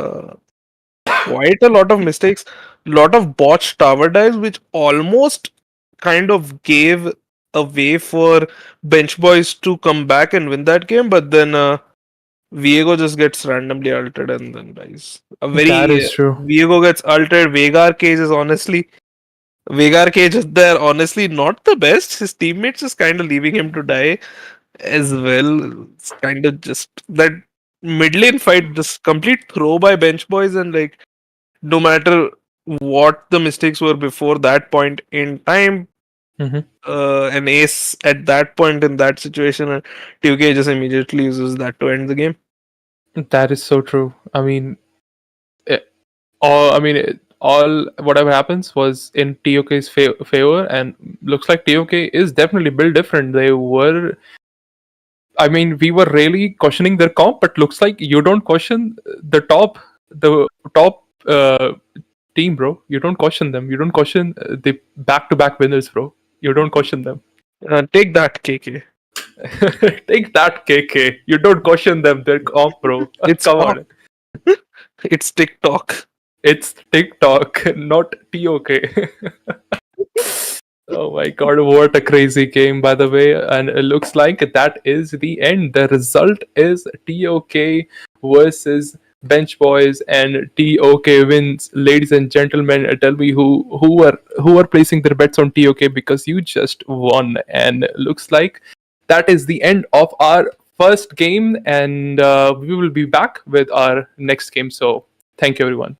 Quite a lot of mistakes, lot of botched tower dives, which almost kind of gave a way for Bench Boys to come back and win that game. But then Viego just gets randomly ulted and then dies. That is true. Viego gets ulted. Veigar Cage is there, honestly not the best. His teammates just kind of leaving him to die as well. It's kind of just that mid lane fight, just complete throw by Bench Boys, and like no matter what the mistakes were before that point in time, an ace at that point in that situation, and TK just immediately uses that to end the game. That is so true. I mean, all whatever happens was in TOK's favor, and looks like TOK is definitely built different. We were really questioning their comp, but looks like you don't question the top team, bro. You don't question them. You don't question the back-to-back winners, bro. You don't question them. Take that, KK. Take that, KK. You don't question them. Their comp, bro. Come on. It's TikTok. It's TikTok, not TOK. Oh my god, what a crazy game, by the way. And it looks like that is the end. The result is TOK versus Bench Boys, and TOK wins. Ladies and gentlemen, tell me who are placing their bets on TOK, because you just won. And looks like that is the end of our first game, and we will be back with our next game. So thank you, everyone.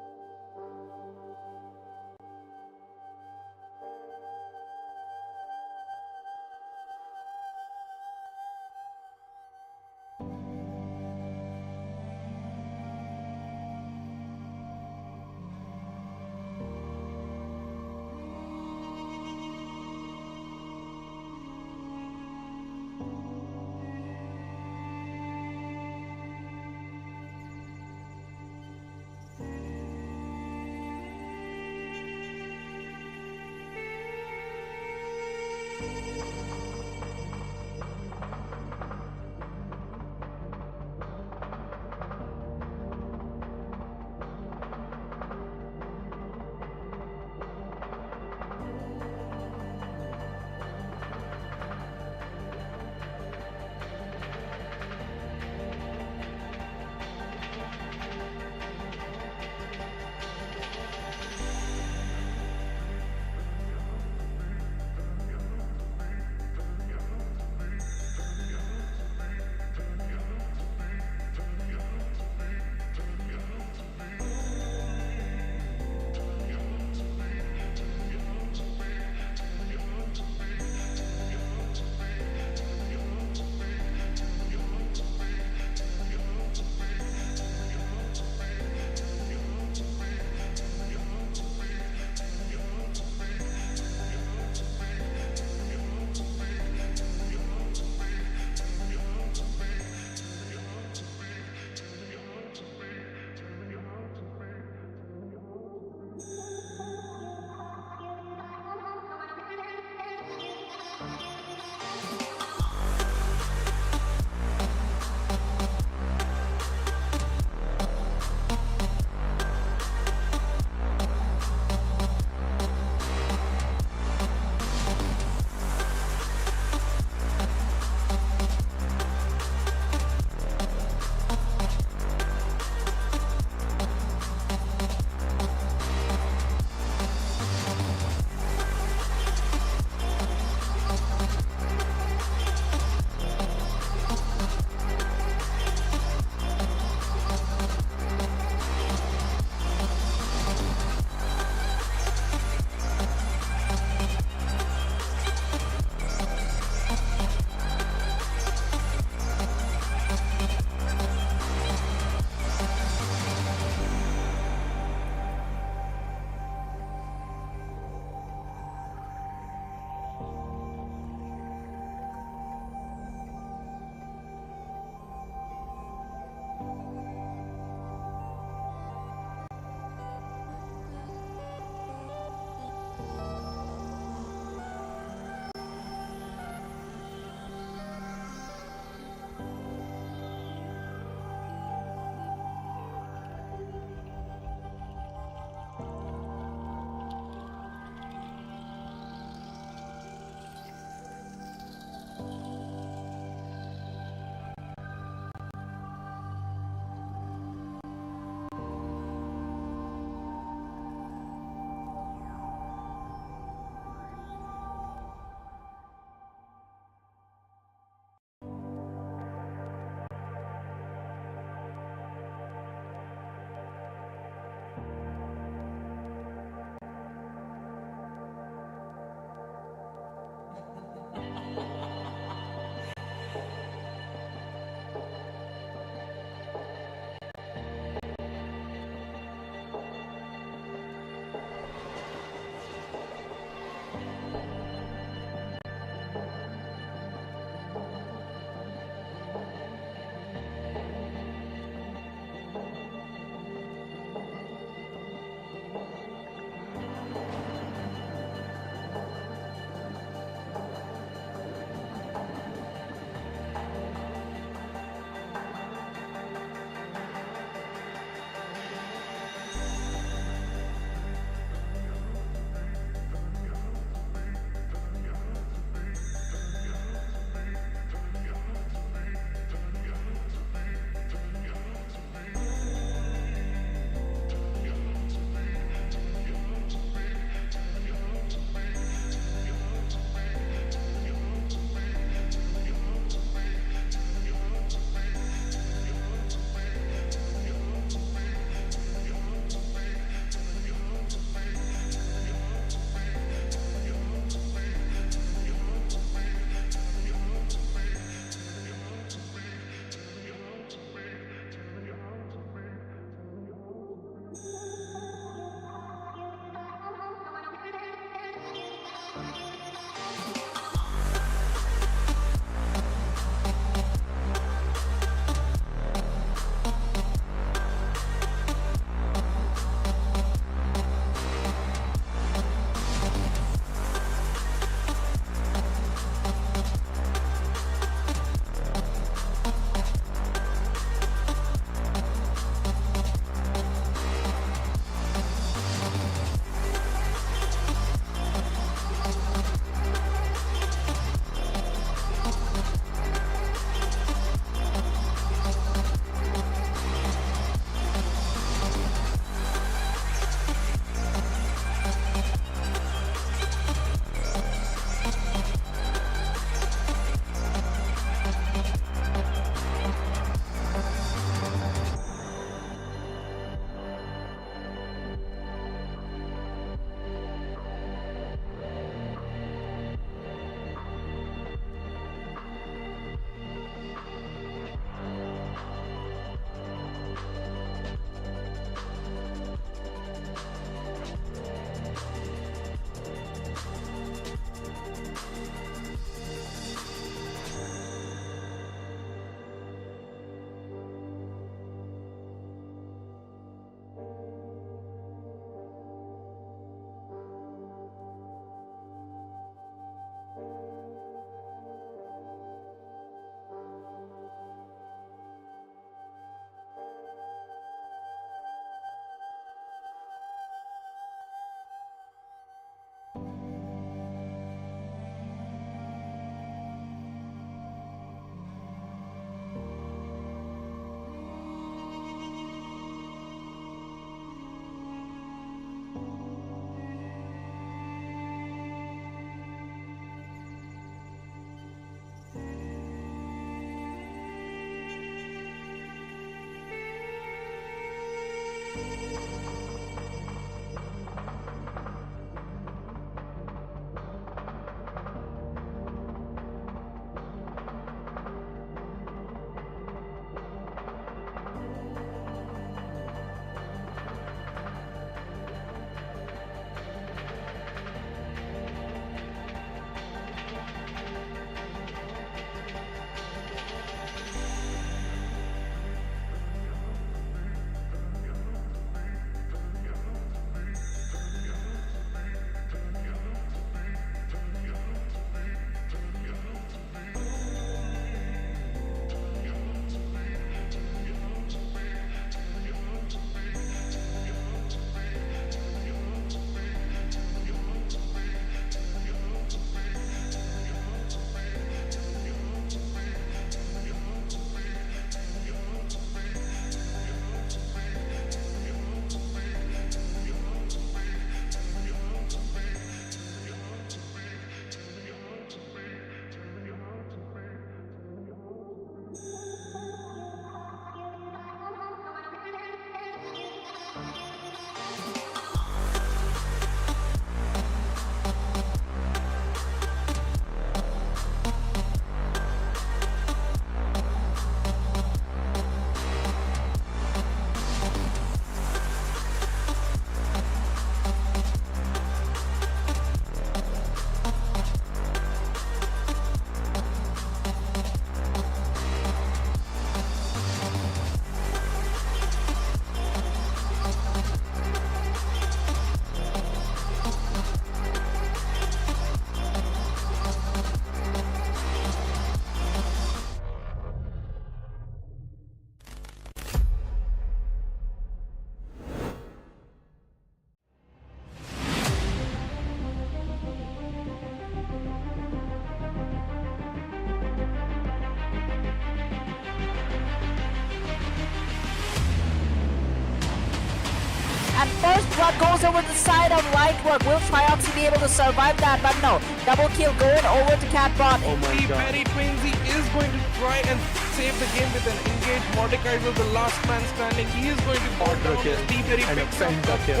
And first blood goes over the side of Lightwork. Will Trioxy be able to survive that? But no. Double kill going over to Catbot. Oh my god. Very Twinsy is going to try and save the game with an engaged Mordecai will the last man standing. He is going to quadra kill and a pentakill.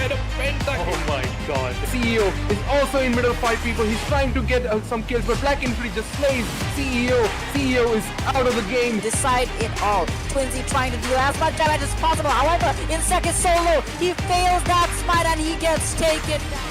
And a pentakill. Oh my god. CEO is also in middle of 5 people. He's trying to get some kills, but Black Infantry just slays CEO. CEO is out of the game. Decide it all. Twinsy trying to do as much damage as possible. However, in second solo, he fails that smite and he gets taken down.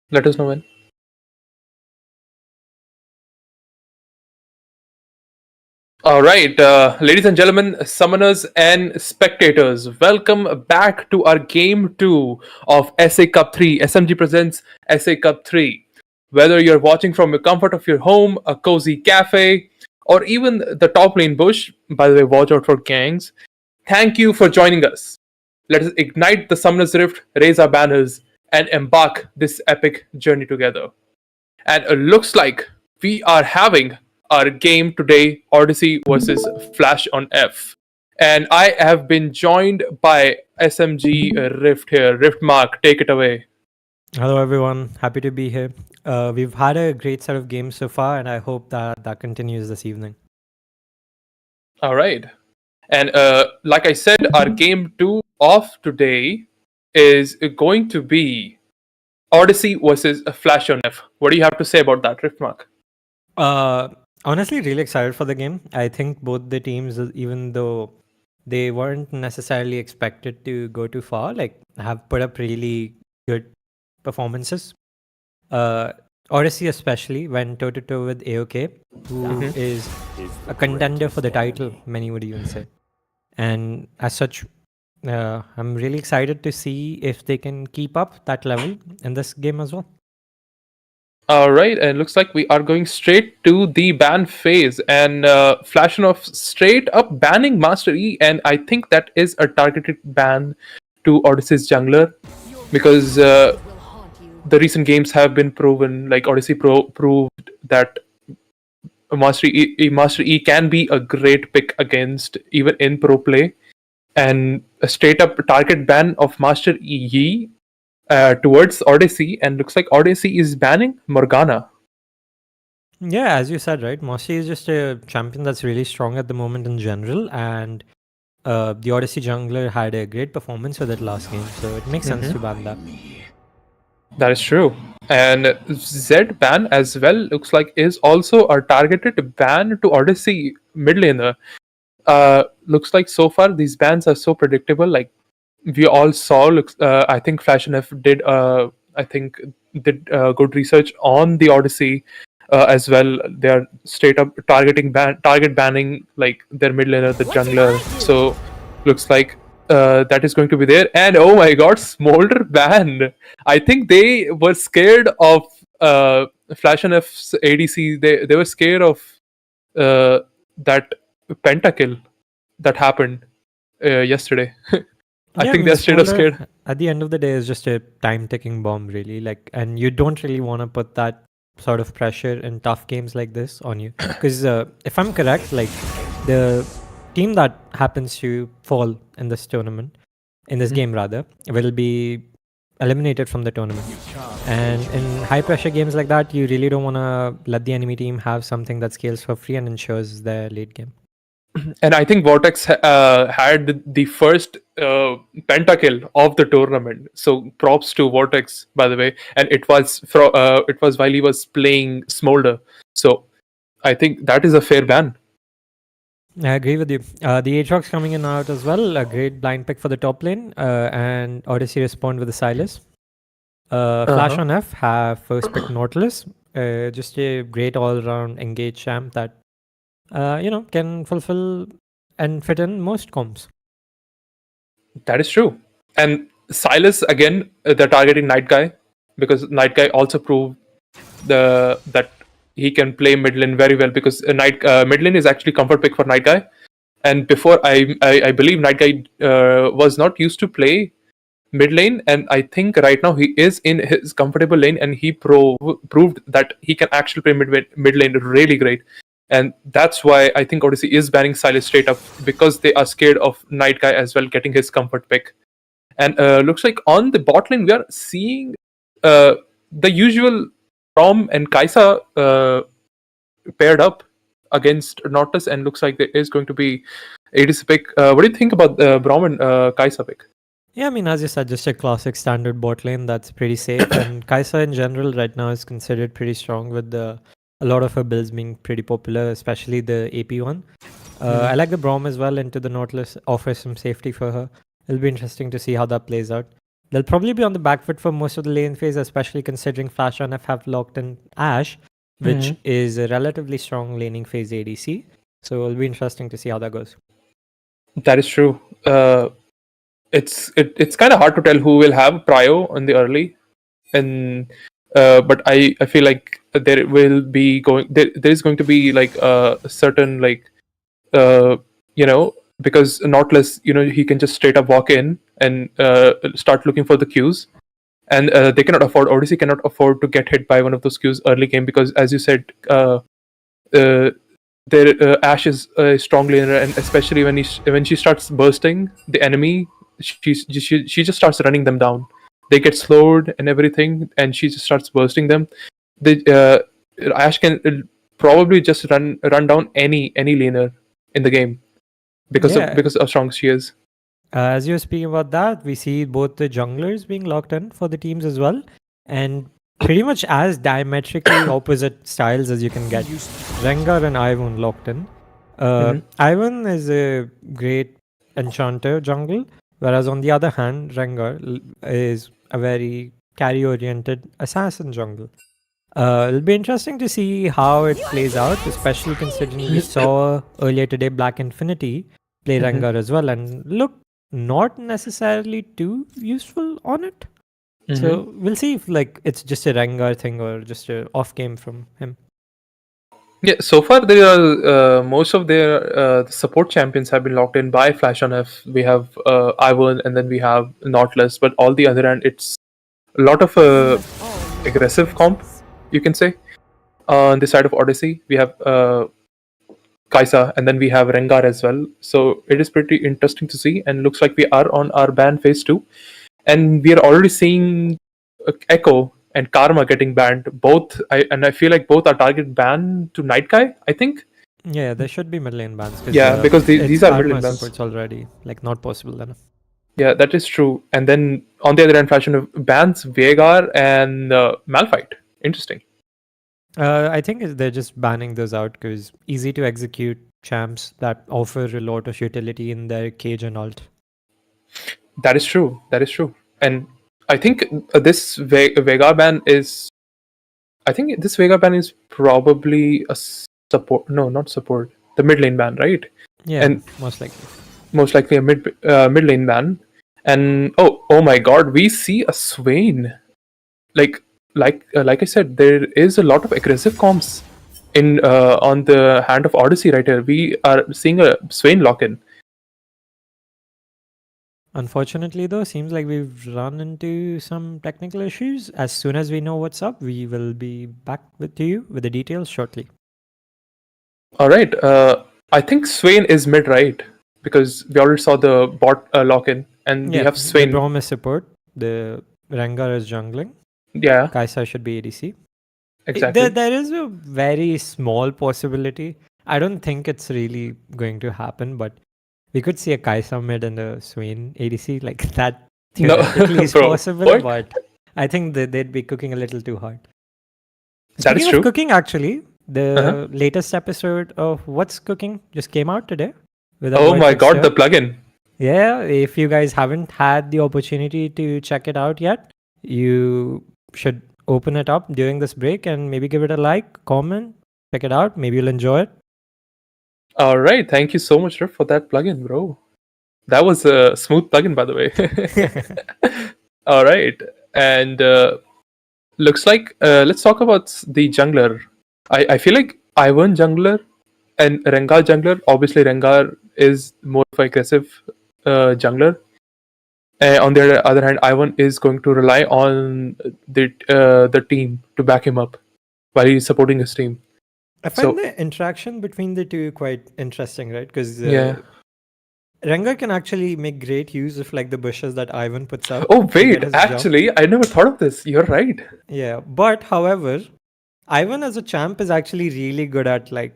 Let us know when. All right, ladies and gentlemen, summoners and spectators, welcome back to our game 2 of SA Cup 3. SMG presents SA Cup 3. Whether you're watching from the comfort of your home, a cozy cafe, or even the top lane bush, by the way, watch out for gangs, thank you for joining us. Let us ignite the Summoner's Rift, raise our banners, and embark this epic journey together. And it looks like we are having our game today, Odyssey versus Flash on F. And I have been joined by SMG Rift here. Rift Mark, take it away. Hello everyone, happy to be here. We've had a great set of games so far, and I hope that continues this evening. All right. And like I said, our game 2 of today is going to be Odyssey versus Flash on F. What do you have to say about that, Rift Mark? Honestly, really excited for the game. I think both the teams, even though they weren't necessarily expected to go too far, like have put up really good performances. Odyssey especially went toe to toe with AOK, who is a contender for the title, many would even say. And as such, I'm really excited to see if they can keep up that level in this game as well. All right, and it looks like we are going straight to the ban phase, and Flash on F straight up banning Master E, and I think that is a targeted ban to Odyssey's jungler, because the recent games have been proven, like Odyssey proved that Master E can be a great pick against even in pro play, and a straight up target ban of Master E towards Odyssey, and looks like Odyssey is banning Morgana. Yeah, as you said, right? Mossy is just a champion that's really strong at the moment in general, and the Odyssey jungler had a great performance with it last game, so it makes sense to ban that. That is true. And Z ban as well looks like is also a targeted ban to Odyssey mid laner. Looks like so far these bans are so predictable. Like we all saw. I think Flash and F did. Did good research on the Odyssey as well. They are straight up target banning like their mid laner, the jungler. So looks like that is going to be there. And oh my god, Smolder ban. I think they were scared of Flash and F's ADC. They were scared of that pentakill that happened yesterday. I think they're straight up scared. At the end of the day, it's just a time ticking bomb, really. Like, and you don't really want to put that sort of pressure in tough games like this on you, because if I'm correct, like the team that happens to fall in this tournament, in this game rather, will be eliminated from the tournament. And in high pressure games like that, you really don't want to let the enemy team have something that scales for free and ensures their late game. And I think Vortex had the first pentakill of the tournament. So props to Vortex, by the way. And it was while he was playing Smolder. So I think that is a fair ban. I agree with you. The Aatrox coming in out as well. A great blind pick for the top lane. And Odyssey respond with the Silas. Flash on F have first pick Nautilus. Just a great all-round engage champ that can fulfill and fit in most comps. That is true. And Silas again, they're targeting Night Guy because Night Guy also proved that he can play mid lane very well because mid lane is actually comfort pick for Night Guy. And before I believe Night Guy was not used to play mid lane, and I think right now he is in his comfortable lane, and he proved that he can actually play mid lane really great. And that's why I think Odyssey is banning Silas straight up because they are scared of Night Guy as well getting his comfort pick. And looks like on the bot lane we are seeing the usual Rom and Kaisa paired up against Nautilus, and looks like there is going to be ADC pick. What do you think about the Braum and Kaisa pick? Yeah, I mean, as you said, just a classic standard bot lane that's pretty safe. And Kaisa in general right now is considered pretty strong with a lot of her builds being pretty popular, especially the AP one. I like the Braum as well into the Nautilus, offers some safety for her. It'll be interesting to see how that plays out. They'll probably be on the back foot for most of the lane phase, especially considering Flash on F have locked in Ashe, which is a relatively strong laning phase ADC. So it'll be interesting to see how that goes. That is true. It's kind of hard to tell who will have prio in the early, and but I feel like there will be there is going to be like a certain like because Nautilus, he can just straight up walk in and start looking for the queues, and Odyssey cannot afford to get hit by one of those queues early game because, as you said, Ashe is a strong laner, and especially when she starts bursting the enemy, she just starts running them down. They get slowed and everything, and she just starts bursting them. Ashe can probably just run down any laner in the game because of how strong she is. As you're speaking about that, we see both the junglers being locked in for the teams as well, and pretty much as diametrically opposite styles as you can get. Rengar and Ivern locked in. Ivern is a great enchanter jungle, whereas on the other hand, Rengar is a very carry-oriented assassin jungle. It'll be interesting to see how it plays out, especially considering we saw earlier today Black Infinity play Rengar as well and look not necessarily too useful on it. So we'll see if it's just a Rengar thing or just a off game from him. Yeah, so far there are most of their support champions have been locked in by Flash on F. We have Ivern, and then we have Nautilus, but all the other end it's a lot of aggressive comp, you can say. On the side of Odyssey, we have Kaisa, and then we have Rengar as well. So it is pretty interesting to see, and looks like we are on our ban phase 2. And we are already seeing Echo and Karma getting banned. I feel like both are target ban to Night Guy, I think. Yeah, there should be mid lane bans. Yeah, because these are mid lane bans. It's already not possible then. Yeah, that is true. And then on the other hand, Fashion bans Veigar and Malphite. Interesting. I think they're just banning those out because easy to execute champs that offer a lot of utility in their cage and alt. That is true. And I think this Veigar ban is... I think this Veigar ban is probably a support... No, not support. The mid lane ban, right? Yeah, and most likely. Most likely a mid lane ban. And oh my god, we see a Swain. Like I said, there is a lot of aggressive comps in on the hand of Odyssey right here. We are seeing a Swain lock-in. Unfortunately, though, seems like we've run into some technical issues. As soon as we know what's up, we will be back to you with the details shortly. All right. I think Swain is mid, right? Because we already saw the bot lock-in, and we have Swain. The Braum is support. The Rengar is jungling. Yeah. Kaisa should be ADC. Exactly. There is a very small possibility. I don't think it's really going to happen, but we could see a Kaisa mid and a Swain ADC. Like that theoretically is possible, but I think they'd be cooking a little too hard. That is true. Cooking, actually, The latest episode of What's Cooking just came out today. With our Oh boy my god, Fixture. the plugin. Yeah, if you guys haven't had the opportunity to check it out yet, you should open it up during this break and maybe give it a like, comment, check it out. Maybe you'll enjoy it. All right, thank you so much, Rif, for that plugin, bro. That was a smooth plugin, by the way. All right, and looks like let's talk about the jungler. I feel like Ivan jungler and Rengar jungler. Obviously, Rengar is more of an aggressive jungler. On the other hand, Ivan is going to rely on the team to back him up while he's supporting his team. I find the interaction between the two quite interesting, right? Because Rengar can actually make great use of like the bushes that Ivan puts up. Oh wait, actually, I never thought of this. You're right. Yeah, but however, Ivan as a champ is actually really good at like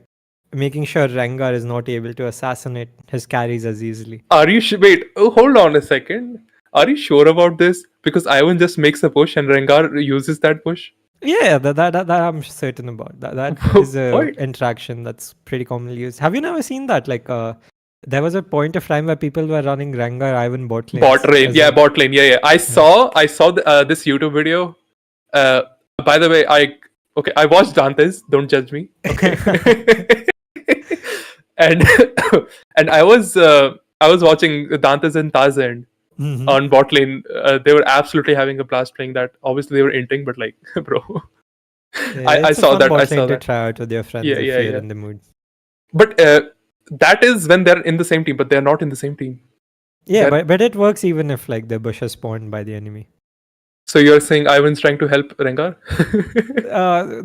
making sure Rengar is not able to assassinate his carries as easily. Are you wait? Oh, hold on a second. Are you sure about this? Because Ivan just makes a push and Rengar uses that push. Yeah, that I'm certain about. That is a interaction that's pretty commonly used. Have you never seen that? Like, there was a point of time where people were running Rengar Ivan bot lane. Bot lane, yeah, bot lane, yeah. I saw this YouTube video. By the way, I watched Dante's. Don't judge me. Okay. and I was watching Dante's and Tarzan on bot lane. They were absolutely having a blast playing that. Obviously, they were inting, but like, bro, yeah, I saw that. I saw to that. try out with your friends if you're in the mood. But that is when they're in the same team, but they're not in the same team. Yeah, but it works even if like the bush is spawned by the enemy. So you're saying Ivan's trying to help Rengar?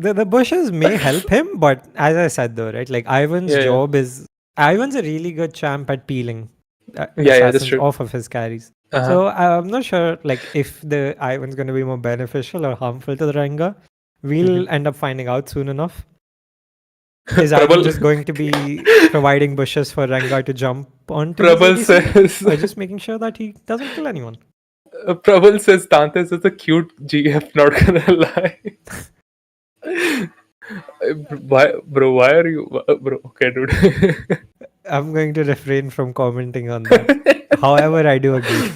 The bushes may help him, but as I said though, right? Like Ivan's job is Ivan's a really good champ at peeling that's true. off of his carries. So I'm not sure like if the Ivan's going to be more beneficial or harmful to the Rengar. We'll end up finding out soon enough. Is Ivan just going to be providing bushes for Rengar to jump onto? Prabal says, or just making sure that he doesn't kill anyone. Prabal says Dantes is a cute GF, not gonna lie. Why are you, bro? Okay, dude. I'm going to refrain from commenting on that. However, I do agree.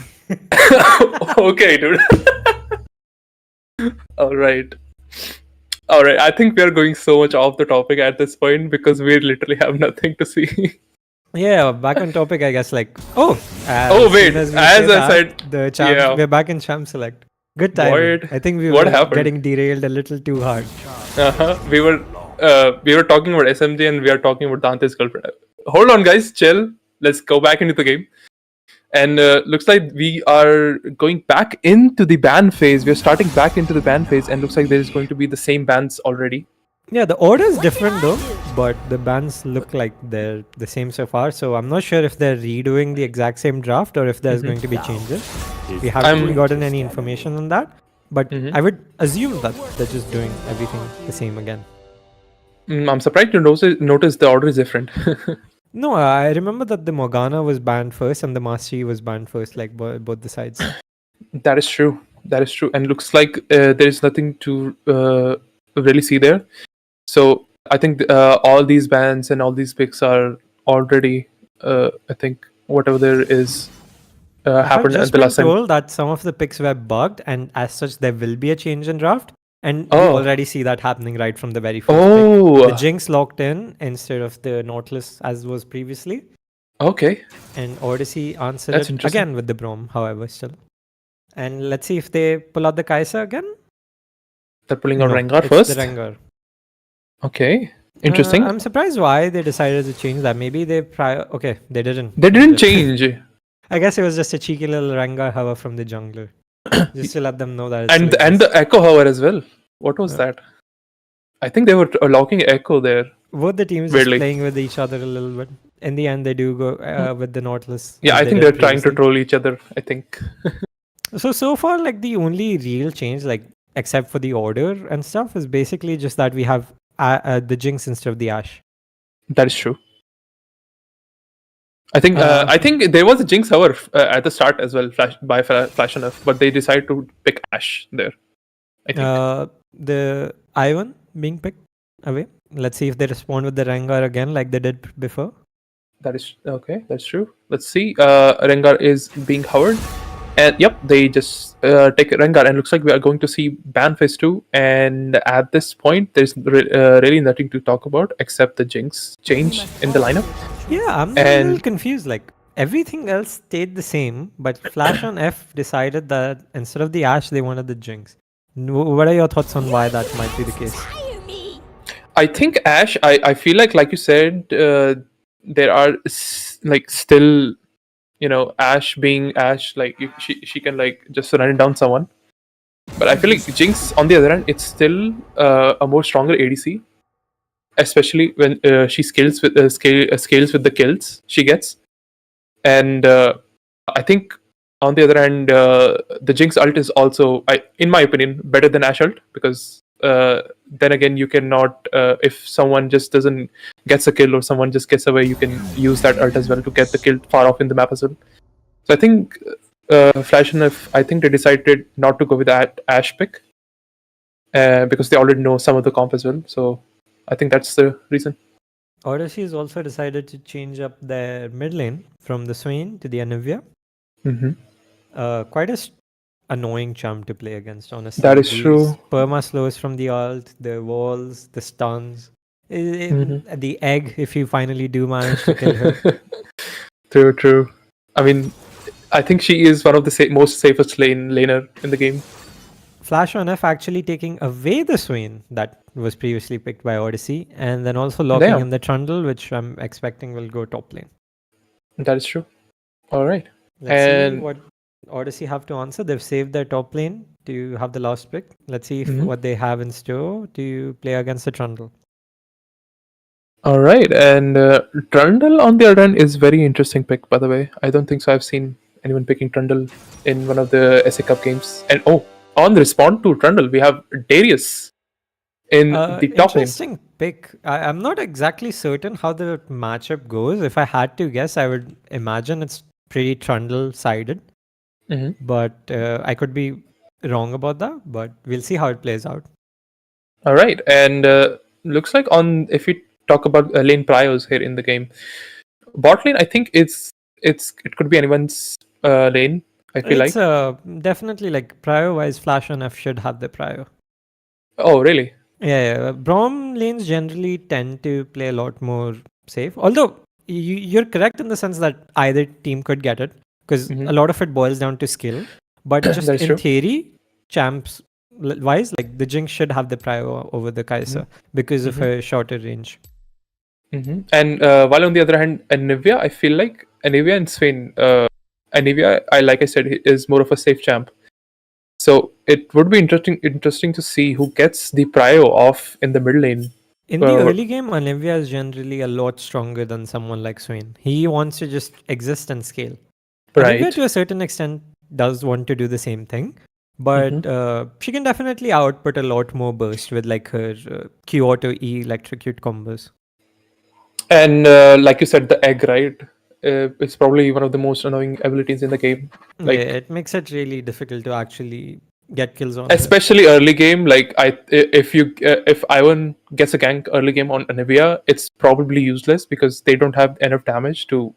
Okay, dude. All right. I think we are going so much off the topic at this point because we literally have nothing to see. Yeah, back on topic, I guess. Like, wait. As I said, the champs, we're back in champ select. Good time. I think we were getting derailed a little too hard. We were talking about SMG and we are talking about Dante's girlfriend. Hold on, guys. Chill. Let's go back into the game. And looks like we are going back into the ban phase. We're starting back into the ban phase, and looks like there is going to be the same bans already. Yeah, the order is different though, but the bans look like they're the same so far. So I'm not sure if they're redoing the exact same draft or if there's going to be changes. We haven't gotten any information on that, but I would assume that they're just doing everything the same again. I'm surprised to notice the order is different. No, I remember that the Morgana was banned first and the Master Yi was banned first, like both the sides. That is true. And looks like there is nothing to really see there. So I think all these bans and all these picks are already, I think, whatever there is happened at the last time. I'm told that some of the picks were bugged, and as such, there will be a change in draft. And we already see that happening right from the very first pick. The Jinx locked in instead of the Nautilus as was previously. Okay. And Odyssey answered it again with the Braum, however, still. And let's see if they pull out the Kai'Sa again. They're pulling out Rengar first? The Rengar. Okay. Interesting. I'm surprised why they decided to change that. Maybe they okay, they didn't. They didn't change. I guess it was just a cheeky little Rengar hover from the jungler. Just to let them know that it's and the Echo hover as well. What was that? I think they were locking Echo there. Both the teams are playing with each other a little bit. In the end, they do go with the Nautilus. Yeah, I think they're trying to troll each other, I think. So far, like the only real change, like except for the order and stuff, is basically just that we have the Jinx instead of the Ashe. That is true. I think there was a Jinx hover at the start as well, by Flash enough, but they decided to pick Ashe there. I think the Ivan being picked. away. Let's see if they respond with the Rengar again like they did before. That is okay. That's true. Let's see. Rengar is being hovered, and yep, they just take Rengar, and looks like we are going to see ban phase 2. And at this point, there's really nothing to talk about except the Jinx change in the lineup. Yeah, I'm a little confused. Like everything else stayed the same, but Flash on F decided that instead of the Ashe, they wanted the Jinx. What are your thoughts on why that might be the case? I think Ashe. I feel like you said, there are still, Ashe being Ashe. Like she can like just run down someone. But I feel like Jinx, on the other hand, it's still a more stronger ADC, especially when she scales with the kills she gets. And I think on the other hand, the Jinx ult is also, in my opinion, better than Ashe ult, because then again, you cannot, if someone just gets a kill or someone just gets away, you can use that ult as well to get the kill far off in the map as well. So I think Flash and F, I think they decided not to go with that Ashe pick because they already know some of the comp as well. So I think that's the reason. Odyssey has also decided to change up their mid lane from the Swain to the Anivia. Quite annoying champ to play against, honestly. That is true. Perma slows from the ult, the walls, the stuns, the egg if you finally do manage to kill her. True. I mean, I think she is one of the most safest laner in the game. Flash on F actually taking away the Swain that was previously picked by Odyssey, and then also locking in the Trundle, which I'm expecting will go top lane. That is true. All right. Let's see what Odyssey have to answer. They've saved their top lane to have the last pick. Let's see what they have in store to play against the Trundle. All right, and Trundle on the other hand is very interesting pick, by the way. I don't think so I've seen anyone picking Trundle in one of the SA Cup games. And on the respond to Trundle, we have Darius in the top lane. Interesting pick. I'm not exactly certain how the matchup goes. If I had to guess, I would imagine it's pretty Trundle sided. But I could be wrong about that, but we'll see how it plays out. All right, and looks like if we talk about lane priors here in the game, bot lane, I think it could be anyone's lane. I feel it's definitely like prior wise, Flash and F should have the prior. Oh, really? Yeah. Braum lanes generally tend to play a lot more safe. Although you're correct in the sense that either team could get it, because a lot of it boils down to skill. But just in theory, champs wise, like the Jinx should have the prior over the Kai'Sa because of her shorter range. And while on the other hand, Anivia, I feel like Anivia and Swain, Anivia, like I said, is more of a safe champ. So it would be interesting to see who gets the prio off in the mid lane. In the early game, Anivia is generally a lot stronger than someone like Swain. He wants to just exist and scale. Right. Anivia to a certain extent does want to do the same thing, but she can definitely output a lot more burst with like her Q auto E electrocute combos. And like you said, the egg, right? It's probably one of the most annoying abilities in the game. Like, yeah, it makes it really difficult to actually get kills on. Especially early game. Like if Ivan gets a gank early game on Anivia, it's probably useless because they don't have enough damage to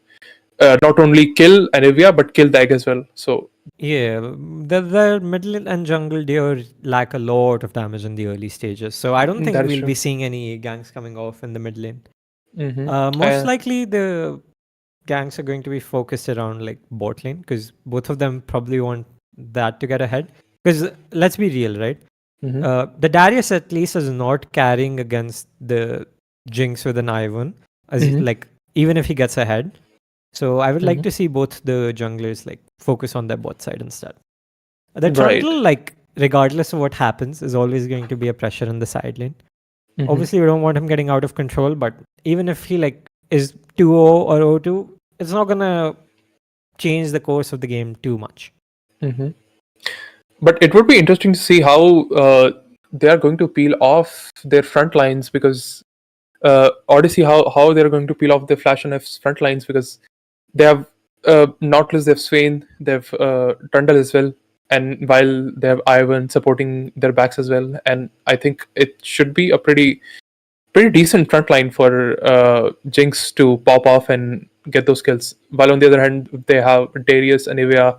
not only kill Anivia but kill the egg as well. So yeah, the middle and jungle deer lack a lot of damage in the early stages. So I don't think we'll be seeing any ganks coming off in the mid lane. Most likely the ganks are going to be focused around like bot lane because both of them probably want that to get ahead. Because let's be real, right? The Darius at least is not carrying against the Jinx with an Ivan, like even if he gets ahead. So I would like to see both the junglers like focus on their bot side instead. The Trundle, like regardless of what happens, is always going to be a pressure in the side lane. Obviously, we don't want him getting out of control, but even if he like is 2-0 or 0-2, it's not gonna change the course of the game too much. But it would be interesting to see how they are going to peel off their front lines because Odyssey, how they're going to peel off the Flash and F's front lines because they have Nautilus, they have Swain, they have Trundle as well, and while they have Ivan supporting their backs as well. And I think it should be a pretty pretty decent front line for Jinx to pop off and get those kills. While on the other hand, they have Darius and Ivia.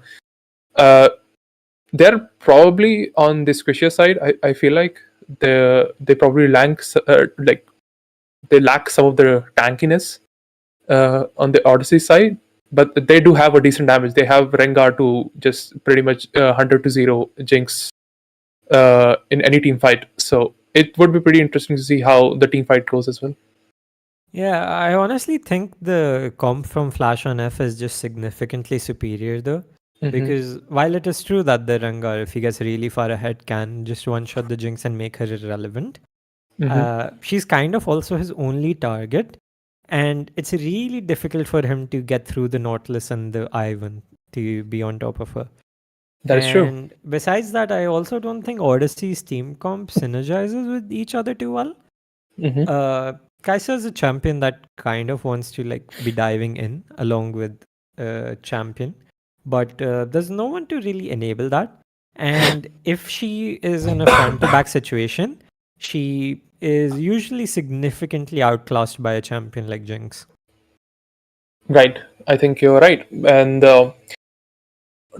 They're probably on the squishier side. I feel like they probably lack they lack some of the tankiness on the Odyssey side, but they do have a decent damage. They have Rengar to just pretty much 100 to 0 Jinx in any team fight. So it would be pretty interesting to see how the team fight goes as well. Yeah, I honestly think the comp from Flash on F is just significantly superior though. Because while it is true that the Rengar, if he gets really far ahead, can just one-shot the Jinx and make her irrelevant, she's kind of also his only target. And it's really difficult for him to get through the Nautilus and the Ivan to be on top of her. That is true. And besides that, I also don't think Odyssey's team comp synergizes with each other too well. Kai'Sa is a champion that kind of wants to like be diving in along with champion, but there's no one to really enable that. And if she is in a front-to-back situation, she is usually significantly outclassed by a champion like Jinx. Right, I think you're right. And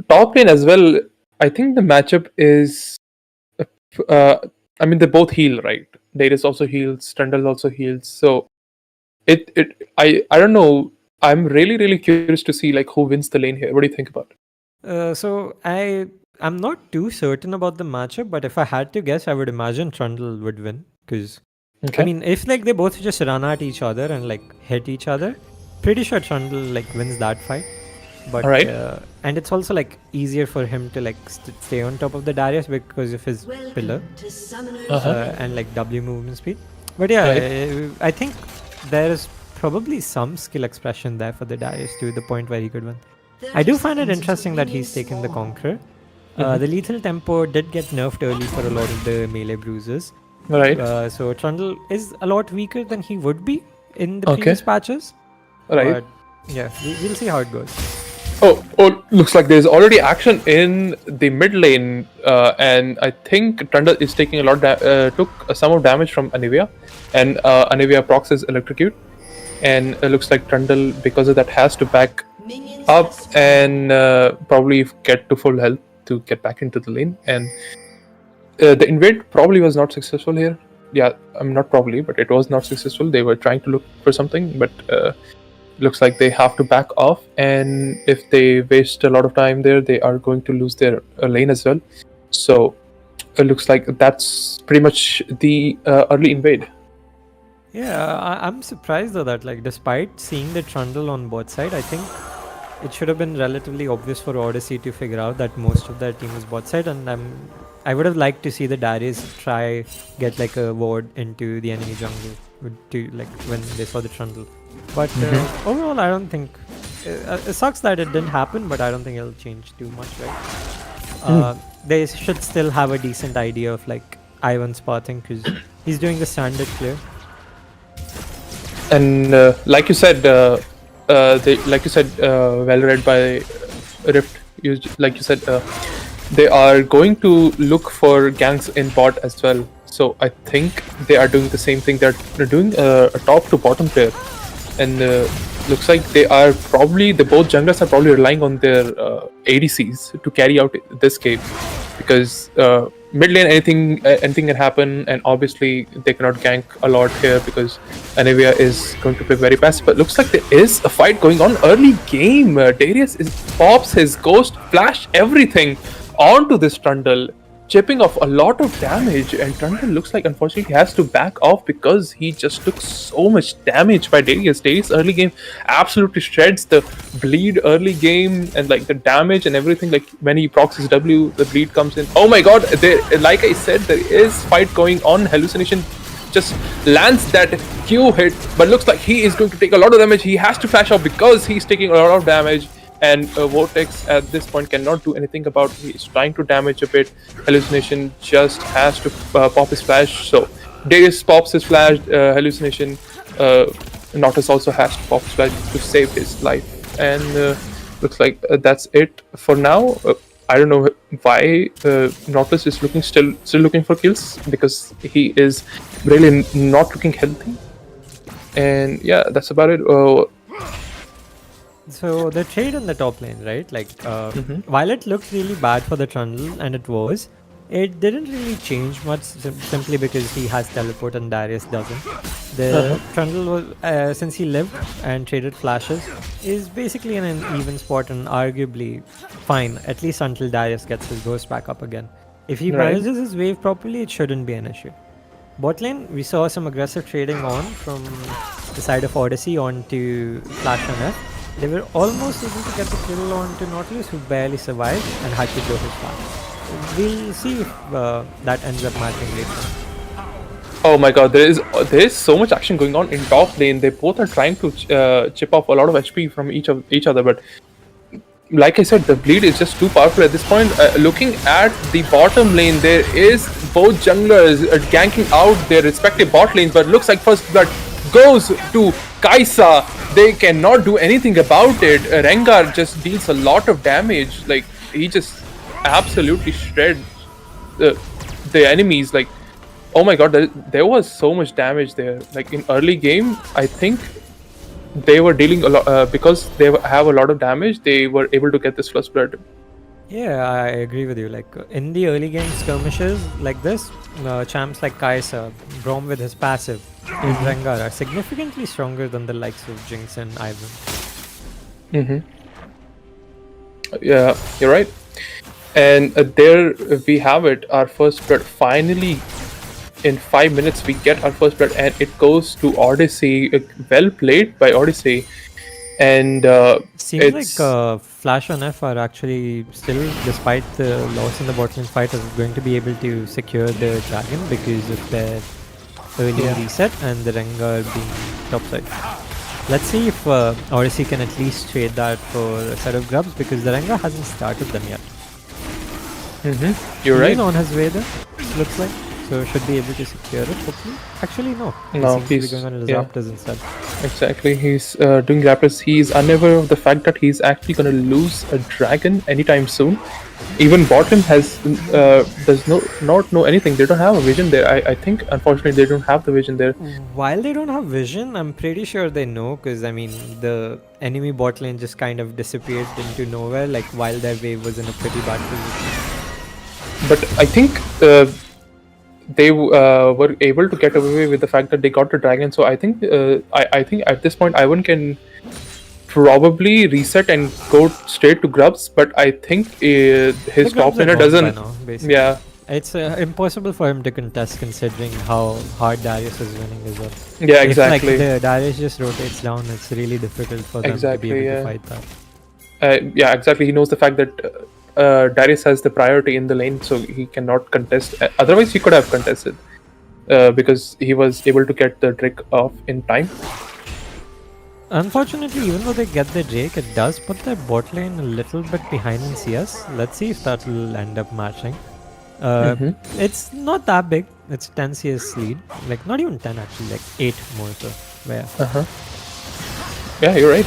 top lane as well, I think the matchup is I mean, they both heal, right? Darius also heals, Trundle also heals. So I don't know. I'm really curious to see like who wins the lane here. What do you think about it? So I'm not too certain about the matchup, but if I had to guess, I would imagine Trundle would win. Because I mean, if like they both just run at each other and like hit each other, pretty sure Trundle like wins that fight. But and it's also like easier for him to like stay on top of the Darius because of his pillar and like W movement speed. But yeah, I think there is probably some skill expression there for the Darius to the point where he could win. I do find it interesting that he's taken the Conqueror. The lethal tempo did get nerfed early for a lot of the melee bruisers. Right. So Trundle is a lot weaker than he would be in the previous patches. Right. But yeah, we'll see how it goes. Oh, looks like there's already action in the mid lane, and I think Trundle is taking a lot. Took some of damage from Anivia, and Anivia procs his electrocute, and it looks like Trundle because of that has to back up and probably get to full health to get back into the lane. And the invade probably was not successful here. Yeah, I'm not probably, but it was not successful. They were trying to look for something, but. Looks like they have to back off, and if they waste a lot of time there, they are going to lose their lane as well. So it looks like that's pretty much the early invade. Yeah, I'm surprised though that like despite seeing the Trundle on both side, I think it should have been relatively obvious for Odyssey to figure out that most of their team is bot side, and I would have liked to see the Darius try get like a ward into the enemy jungle to like when they saw the Trundle. But overall, I don't think it sucks that it didn't happen, but I don't think it'll change too much, right? They should still have a decent idea of like Ivan's pathing because he's doing the standard clear. And like you said, well read by Rift. Like you said, they are going to look for ganks in bot as well. So I think they are doing the same thing. They're doing a top to bottom pair, and looks like they are probably both junglers are probably relying on their ADCs to carry out this game, because mid lane anything can happen, and obviously they cannot gank a lot here because Anivia is going to play very passive. But looks like there is a fight going on early game. Darius pops his ghost flash everything onto this Trundle, chipping off a lot of damage, and Trundle looks like unfortunately has to back off because he just took so much damage by Darius. Darius early game absolutely shreds the bleed early game, and like the damage and everything, like when he procs his W, the bleed comes in. Oh my god, like I said, there is fight going on. Hallucination just lands that Q hit, but looks like he is going to take a lot of damage. He has to flash out because he's taking a lot of damage. And Vortex at this point cannot do anything about it. He's trying to damage a bit. Hallucination just has to pop his flash. So Darius pops his flash. Hallucination, Nautilus also has to pop his flash to save his life. And looks like that's it for now. I don't know why Nautilus is still looking for kills, because he is really not looking healthy. And yeah, that's about it. So the trade in the top lane, right? Like, while it looked really bad for the Trundle, and it didn't really change much simply because he has teleport and Darius doesn't. The Trundle was, since he lived and traded flashes, is basically in an even spot and arguably fine, at least until Darius gets his ghost back up again. If he manages his wave properly, it shouldn't be an issue. Bot lane, we saw some aggressive trading on from the side of Odyssey onto Flash and F. They were almost able to get the kill onto Nautilus, who barely survived and had to blow his flash. We'll see if that ends up matching later. Oh my god, there is so much action going on in top lane. They both are trying to chip off a lot of HP from each other, but like I said, the bleed is just too powerful at this point. Looking at the bottom lane, there is both junglers ganking out their respective bot lanes, but looks like first blood goes to Kai'Sa. They cannot do anything about it. Rengar just deals a lot of damage. Like, he just absolutely shreds the enemies. Like, oh my god, there was so much damage there. Like, in early game, I think they were dealing a lot because they have a lot of damage. They were able to get this first blood. Yeah, I agree with you. Like, in the early game skirmishes like this, champs like Kai'Sa, Braum with his passive, and Rengar are significantly stronger than the likes of Jinx and Ivern. Yeah, you're right. And there we have it. Our first blood finally. In 5 minutes, we get our first blood, and it goes to Odyssey. Well played by Odyssey. And seems like Flash and F are actually still, despite the loss in the bot lane fight, are going to be able to secure the dragon because of their early reset and the Rengar being topside. Let's see if Odyssey can at least trade that for a set of grubs, because the Rengar hasn't started them yet. You're right. On his way there, looks like. So should be able to secure it, hopefully. Actually, no. He's going on disruptors instead. Exactly. He's doing raptors. He's unaware of the fact that he's actually going to lose a dragon anytime soon. Even bottom does not know anything. They don't have a vision there. I think, unfortunately, they don't have the vision there. While they don't have vision, I'm pretty sure they know, because I mean, the enemy bot lane just kind of disappeared into nowhere, like while their wave was in a pretty bad position. But I think they were able to get away with the fact that they got the dragon. So I think I think at this point Ivan can probably reset and go straight to grubs. But I think his top laner doesn't. Now, it's impossible for him to contest, considering how hard Darius is winning as well. Yeah, exactly. If the Darius just rotates down, it's really difficult for them to be able to fight that. Yeah, exactly. He knows the fact that Darius has the priority in the lane, so he cannot contest. Otherwise, he could have contested because he was able to get the Drake off in time. Unfortunately, even though they get the Drake, it does put their bot lane a little bit behind in CS. Let's see if that will end up matching. It's not that big. It's 10 CS lead. Like, not even 10 actually, like 8 more so. Yeah, you're right.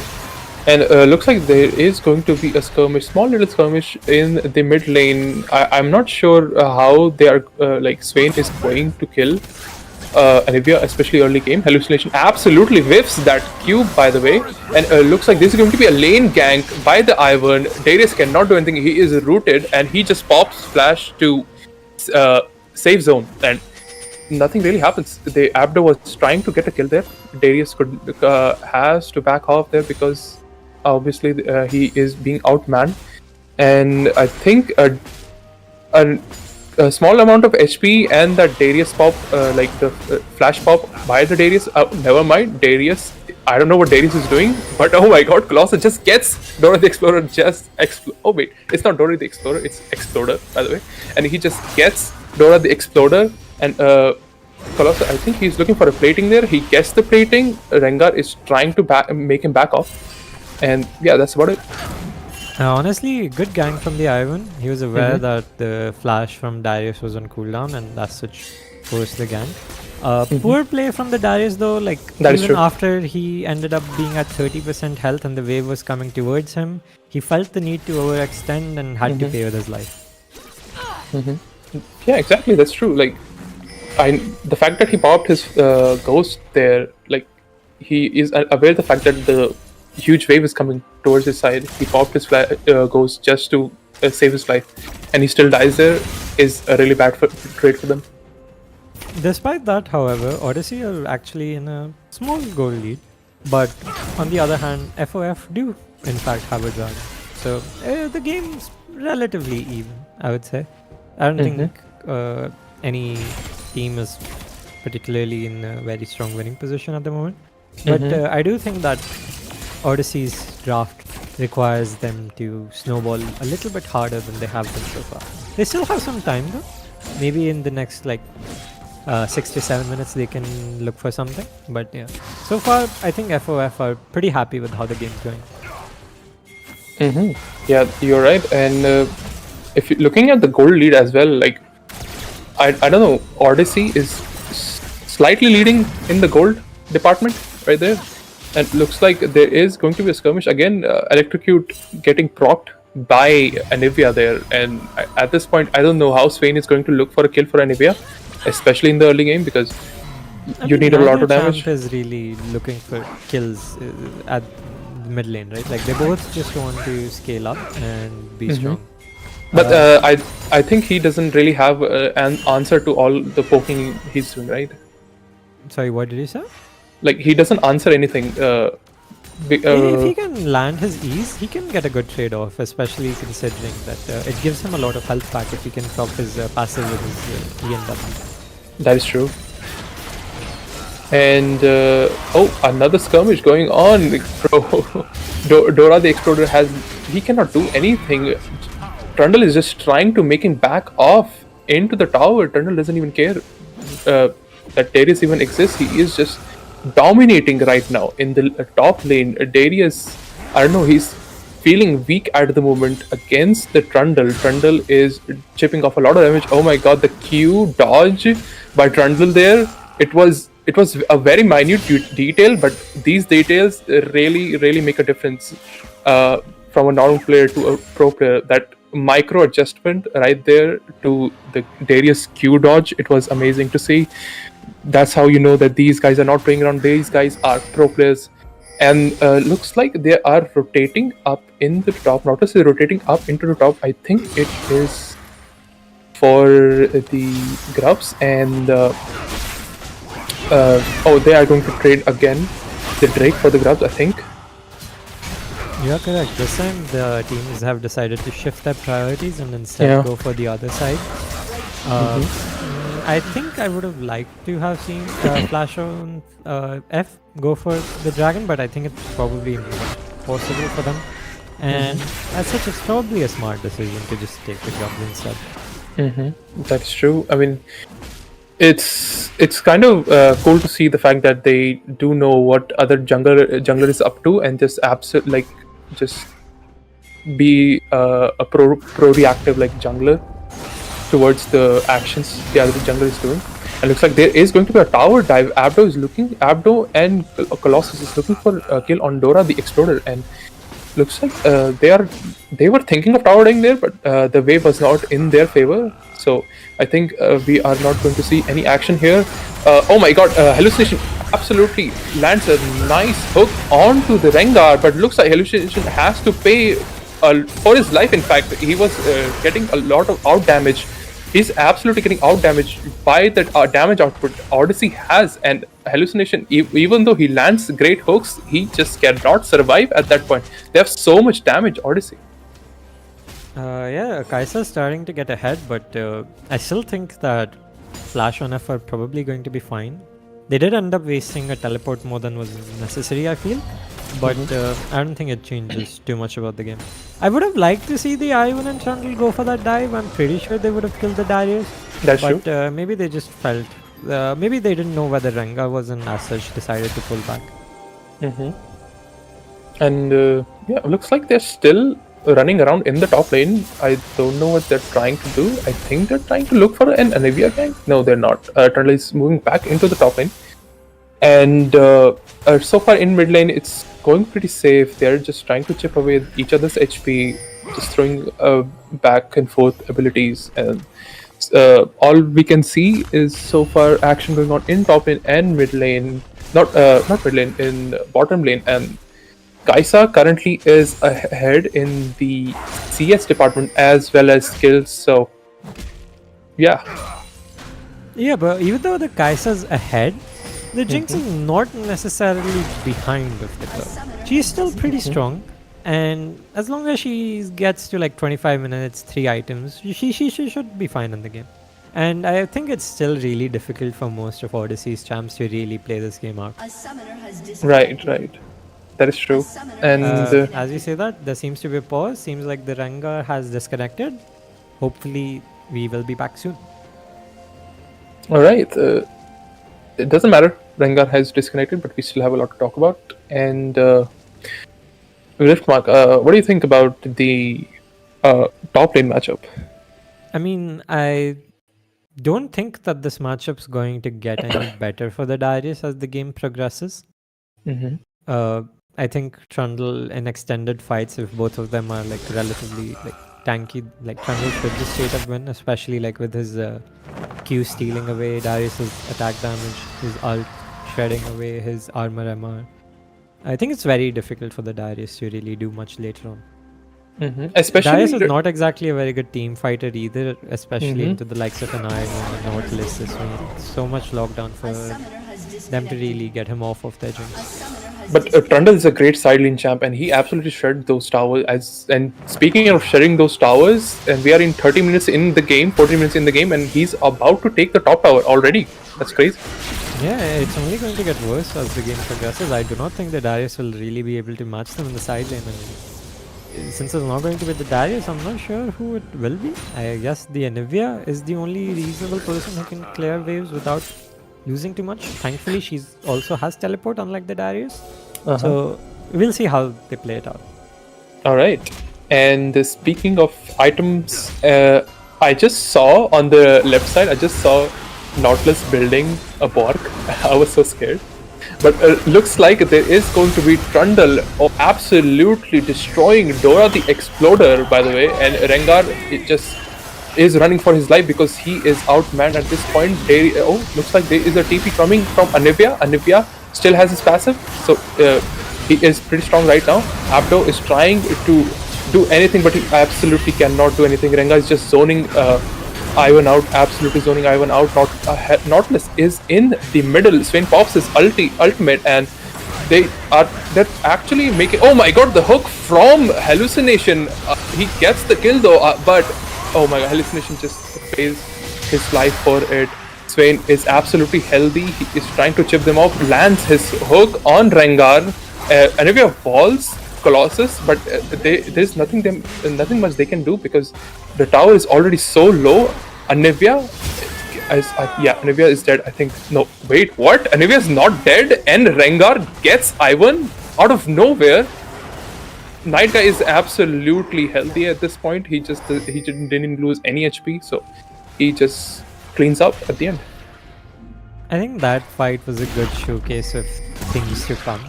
And looks like there is going to be a skirmish, small little skirmish in the mid lane. I'm not sure how they are, like Swain is going to kill Anivia, especially early game. Hallucination absolutely whiffs that cube, by the way. And looks like this is going to be a lane gank by the Ivern. Darius cannot do anything. He is rooted, and he just pops flash to safe zone. And nothing really happens. The Abdo was trying to get a kill there. Darius has to back off there because obviously he is being outmanned, and I think a small amount of HP and that Darius pop, like the flash pop by the Darius. Never mind, Darius. I don't know what Darius is doing, but oh my god, Colossus just gets Dora the Explorer. Oh wait, it's not Dora the Explorer, it's Exploder, by the way. And he just gets Dora the Exploder, and Colossus, I think he's looking for a plating there. He gets the plating. Rengar is trying to make him back off. And yeah, that's about it. Honestly, good gank from the Ivan. He was aware that the flash from Darius was on cooldown, and as such post the gank. Poor play from the Darius though, like That is even true. after he ended up being at 30% health and the wave was coming towards him, he felt the need to overextend and had to pay with his life. Yeah, exactly. That's true. Like, the fact that he popped his ghost there, like, he is aware of the fact that the huge wave is coming towards his side. He popped his ghost just to save his life, and he still dies there. Is a really bad trade for them. Despite that, however, Odyssey are actually in a small goal lead, but on the other hand, FOF do in fact have a dragon. So the game's relatively even, I would say. I don't think any team is particularly in a very strong winning position at the moment. But I do think that Odyssey's draft requires them to snowball a little bit harder than they have been so far. They still have some time though. Maybe in the next 6 to 7 minutes they can look for something. But yeah, so far I think FOF are pretty happy with how the game's going. Yeah, you're right. And if you're looking at the gold lead as well, like, I don't know, Odyssey is slightly leading in the gold department right there. And it looks like there is going to be a skirmish again. Electrocute getting procced by Anivia there, and at this point I don't know how Swain is going to look for a kill for Anivia, especially in the early game, because you need a lot of damage. Champ is really looking for kills at the mid lane, right? Like they both just want to scale up and be strong. But I think he doesn't really have an answer to all the poking he's doing, right? Sorry, what did you say? Like, he doesn't answer anything. If he can land his ease, he can get a good trade-off, especially considering that it gives him a lot of health back if he can drop his passive with his E and W. That is true. And another skirmish going on, bro. Dora the Exploder he cannot do anything. Trundle is just trying to make him back off into the tower. Trundle doesn't even care that Darius even exists. He is just dominating right now in the top lane. Darius, I don't know, he's feeling weak at the moment against the Trundle. Trundle is chipping off a lot of damage. Oh my god, the Q dodge by Trundle there. It was a very minute detail, but these details really make a difference from a normal player to a pro player. That micro adjustment right there to the Darius Q dodge, it was amazing to see. That's how you know that these guys are not playing around. These guys are pro players. And looks like they are rotating up in the top. Notice they're rotating up into the top. I think it is for the grubs. And they are going to trade again the Drake for the grubs, I think. You are correct. This time the teams have decided to shift their priorities and instead go for the other side. I think I would have liked to have seen Flash on F go for the dragon, but I think it's probably not possible for them. And as such, it's probably a smart decision to just take the grubs instead. That's true. I mean, it's kind of cool to see the fact that they do know what other jungler is up to, and just just be a pro reactive like jungler towards the actions the other jungler is doing. And looks like there is going to be a tower dive. Abdo and Colossus is looking for a kill on Dora the Exploder, and looks like they were thinking of tower diving there, but the wave was not in their favor. So I think we are not going to see any action here. Oh my god, Hallucination absolutely lands a nice hook onto the Rengar, but looks like Hallucination has to pay for his life. In fact, he was getting a lot of out damage. He's absolutely getting out damaged by that damage output Odyssey has, and Hallucination, even though he lands great hooks, he just cannot survive at that point. They have so much damage, Odyssey. Yeah, Kai'Sa's starting to get ahead, but I still think that Flash on F are probably going to be fine. They did end up wasting a teleport more than was necessary, I feel. But I don't think it changes too much about the game. I would have liked to see the Ivern and Trundle go for that dive. I'm pretty sure they would have killed the Darius. That's true. But maybe they just felt... maybe they didn't know where the Rengar was and as such decided to pull back. And yeah, looks like they're still running around in the top lane. I don't know what they're trying to do. I think they're trying to look for an Anivia gank. No, they're not. Trundle is moving back into the top lane. And so far in mid lane, it's going pretty safe. They're just trying to chip away each other's HP, just throwing back and forth abilities. And all we can see is so far action going on in top lane and mid lane. Not mid lane, in bottom lane. And Kaisa currently is ahead in the CS department as well as skills. So, yeah. Yeah, but even though the Kai'Sa's ahead, the Jinx is not necessarily behind of the curve. She's still pretty strong, and as long as she gets to like 25 minutes, 3 items, she should be fine in the game. And I think it's still really difficult for most of Odyssey's champs to really play this game out. Right. That is true. And as you say that, there seems to be a pause. Seems like the Rengar has disconnected. Hopefully, we will be back soon. Alright. It doesn't matter. Rengar has disconnected, but we still have a lot to talk about. And Riftmark, what do you think about the top lane matchup? I mean, I don't think that this matchup's going to get any better for the Darius as the game progresses. I think Trundle in extended fights, if both of them are like relatively like tanky, like Trundle should just straight up win, especially like with his Q stealing away Darius's attack damage, his ult shredding away his armor MR. I think it's very difficult for the Darius to really do much later on. Especially Darius is not exactly a very good team fighter either, especially into the likes of an Iron and Nautilus this way. So much lockdown for them to really get him off of their Jinx. But Trundle is a great side lane champ, and he absolutely shredded those towers. And speaking of shredding those towers, and we are in 30 minutes in the game, 40 minutes in the game, and he's about to take the top tower already. That's crazy. Yeah, it's only going to get worse as the game progresses. I do not think the Darius will really be able to match them in the side lane. And since it's not going to be the Darius, I'm not sure who it will be. I guess the Anivia is the only reasonable person who can clear waves without losing too much. Thankfully, she also has teleport, unlike the Darius. So we'll see how they play it out. Alright. And speaking of items, I just saw on the left side, I just saw Nautilus building a Borg. I was so scared. But looks like there is going to be Trundle absolutely destroying Dora the Exploder, by the way. And Rengar just is running for his life because he is outmanned at this point. Looks like there is a TP coming from Anivia. Anivia still has his passive, so he is pretty strong right now. Abdo is trying to do anything, but he absolutely cannot do anything. Rengar is just zoning Ivan out, absolutely zoning Ivan out. Nautilus is in the middle. Swain pops his ultimate, and they're actually making. Oh my god, the hook from Hallucination. He gets the kill though, but oh my god, Hallucination just pays his life for it. Swain is absolutely healthy. He is trying to chip them off. Lands his hook on Rengar. Anivia falls Colossus, but there's nothing much they can do because the tower is already so low. Anivia is dead. I think. No, wait, what? Anivia is not dead, and Rengar gets Ivan out of nowhere. Night Guy is absolutely healthy at this point. He didn't lose any HP, so he just cleans up at the end. I think that fight was a good showcase of things to come.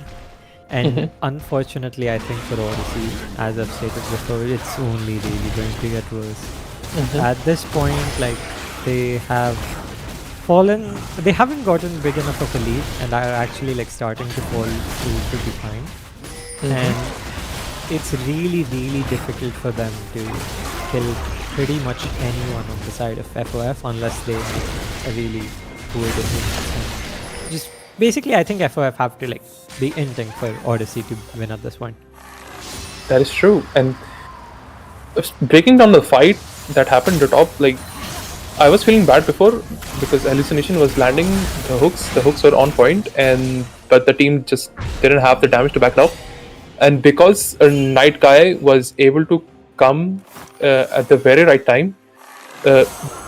And unfortunately, I think for Odyssey, as I've stated before, it's only really going to get worse. At this point, like, they have fallen, they haven't gotten big enough of a lead and are actually like starting to fall to behind. And it's really, really difficult for them to kill pretty much anyone on the side of FOF unless they make a really poor decision. Just basically, I think FOF have to like be inting for Odyssey to win at this point. That is true. And breaking down the fight that happened at the top, like, I was feeling bad before because Hallucination was landing the hooks. The hooks were on point, but the team just didn't have the damage to back it up. And because a Night Guy was able to come at the very right time,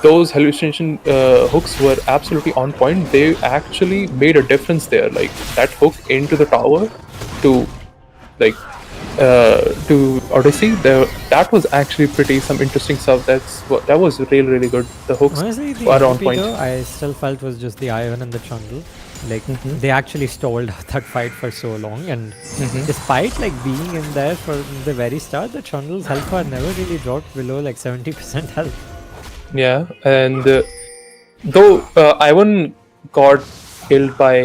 those Hallucination hooks were absolutely on point. They actually made a difference there. Like, that hook into the tower to like to Odyssey, that was actually pretty some interesting stuff. That was really good. The hooks Honestly, the were on MVP point. though, I still felt was just the Ivan and the jungle. Like they actually stalled out that fight for so long, and despite like being in there from the very start, the Trundle's health bar never really dropped below like 70% health. Yeah, and though Ivan got killed by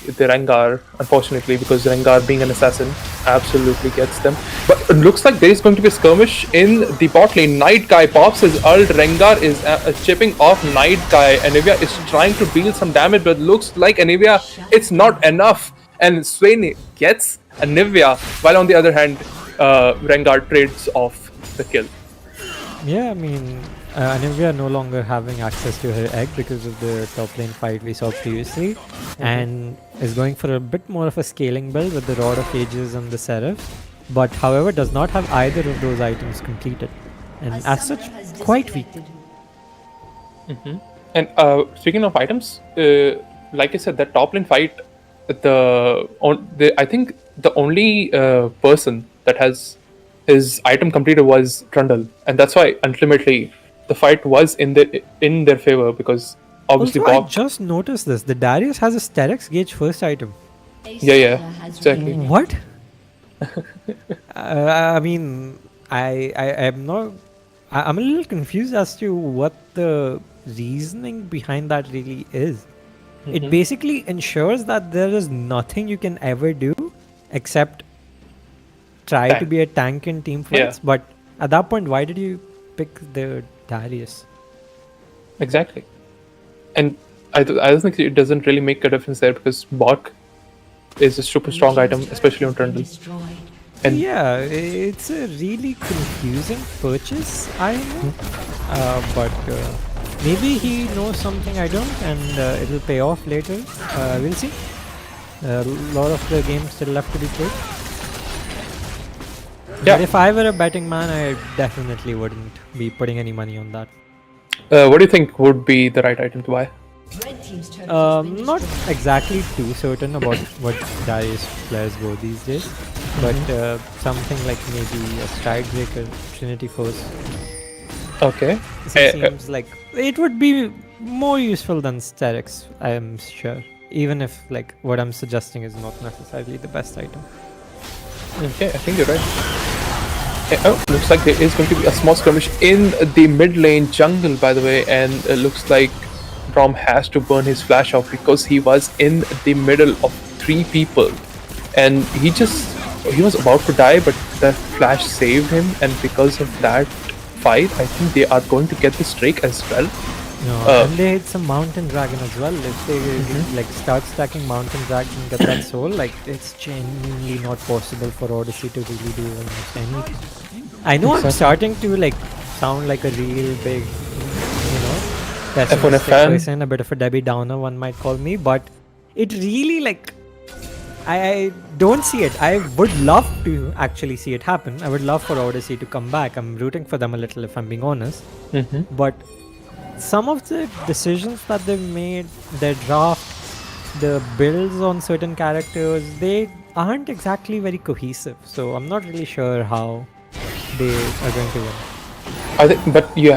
the Rengar, unfortunately, because Rengar, being an assassin, absolutely gets them. But it looks like there is going to be a skirmish in the bot lane. Night Guy pops his ult. Rengar is chipping off Night Guy. Anivia is trying to deal some damage, but looks like Anivia, it's not enough. And Swain gets Anivia, while on the other hand, Rengar trades off the kill. Yeah, I mean, Anivia no longer having access to her egg because of the top lane fight we saw previously, and is going for a bit more of a scaling build with the Rod of Ages and the Seraph, but however does not have either of those items completed, and as such, quite weak. And speaking of items, like I said, that top lane fight, I think the only person that has his item completed was Trundle, and that's why ultimately the fight was in their favor, because obviously Also, I Bog. just noticed this. The Darius has a Sterex Gauge first item. Yeah, exactly. What? I mean, I'm not. I'm a little confused as to what the reasoning behind that really is. It basically ensures that there is nothing you can ever do except try to Tank. be a tank in team fights. Yeah. But at that point, why did you pick the Darius? Exactly. And I don't think it doesn't really make a difference there, because Bog is a super strong item, especially on Trundle. And Yeah, it's a really confusing purchase, I know. But maybe he knows something I don't, and it'll pay off later. We'll see. A lot of the games still left to be played. Yeah. But if I were a betting man, I definitely wouldn't be putting any money on that. what do you think would be the right item to buy? Not exactly too certain about what Darius players go these days, but something like maybe a Stridebreaker, Trinity Force. Okay. It seems like it would be more useful than Sterex, I am sure. Even if like what I'm suggesting is not necessarily the best item. Okay, I think you're right. Looks like there is going to be a small skirmish in the mid lane jungle, by the way, and it looks like Braum has to burn his flash off because he was in the middle of 3 people, and he was about to die, but the flash saved him, and because of that fight, I think they are going to get the streak as well. No, and they hit some Mountain Dragon as well. If they like start stacking Mountain Dragon and get that soul, like it's genuinely not possible for Odyssey to really do almost anything. I know I'm starting to like sound like a real big, pessimistic person, a bit of a Debbie Downer one might call me, but it really like I don't see it. I would love to actually see it happen. I would love for Odyssey to come back. I'm rooting for them a little if I'm being honest. But some of the decisions that they've made, their draft, the builds on certain characters, they aren't exactly very cohesive. So I'm not really sure how they are going to win. I think, but you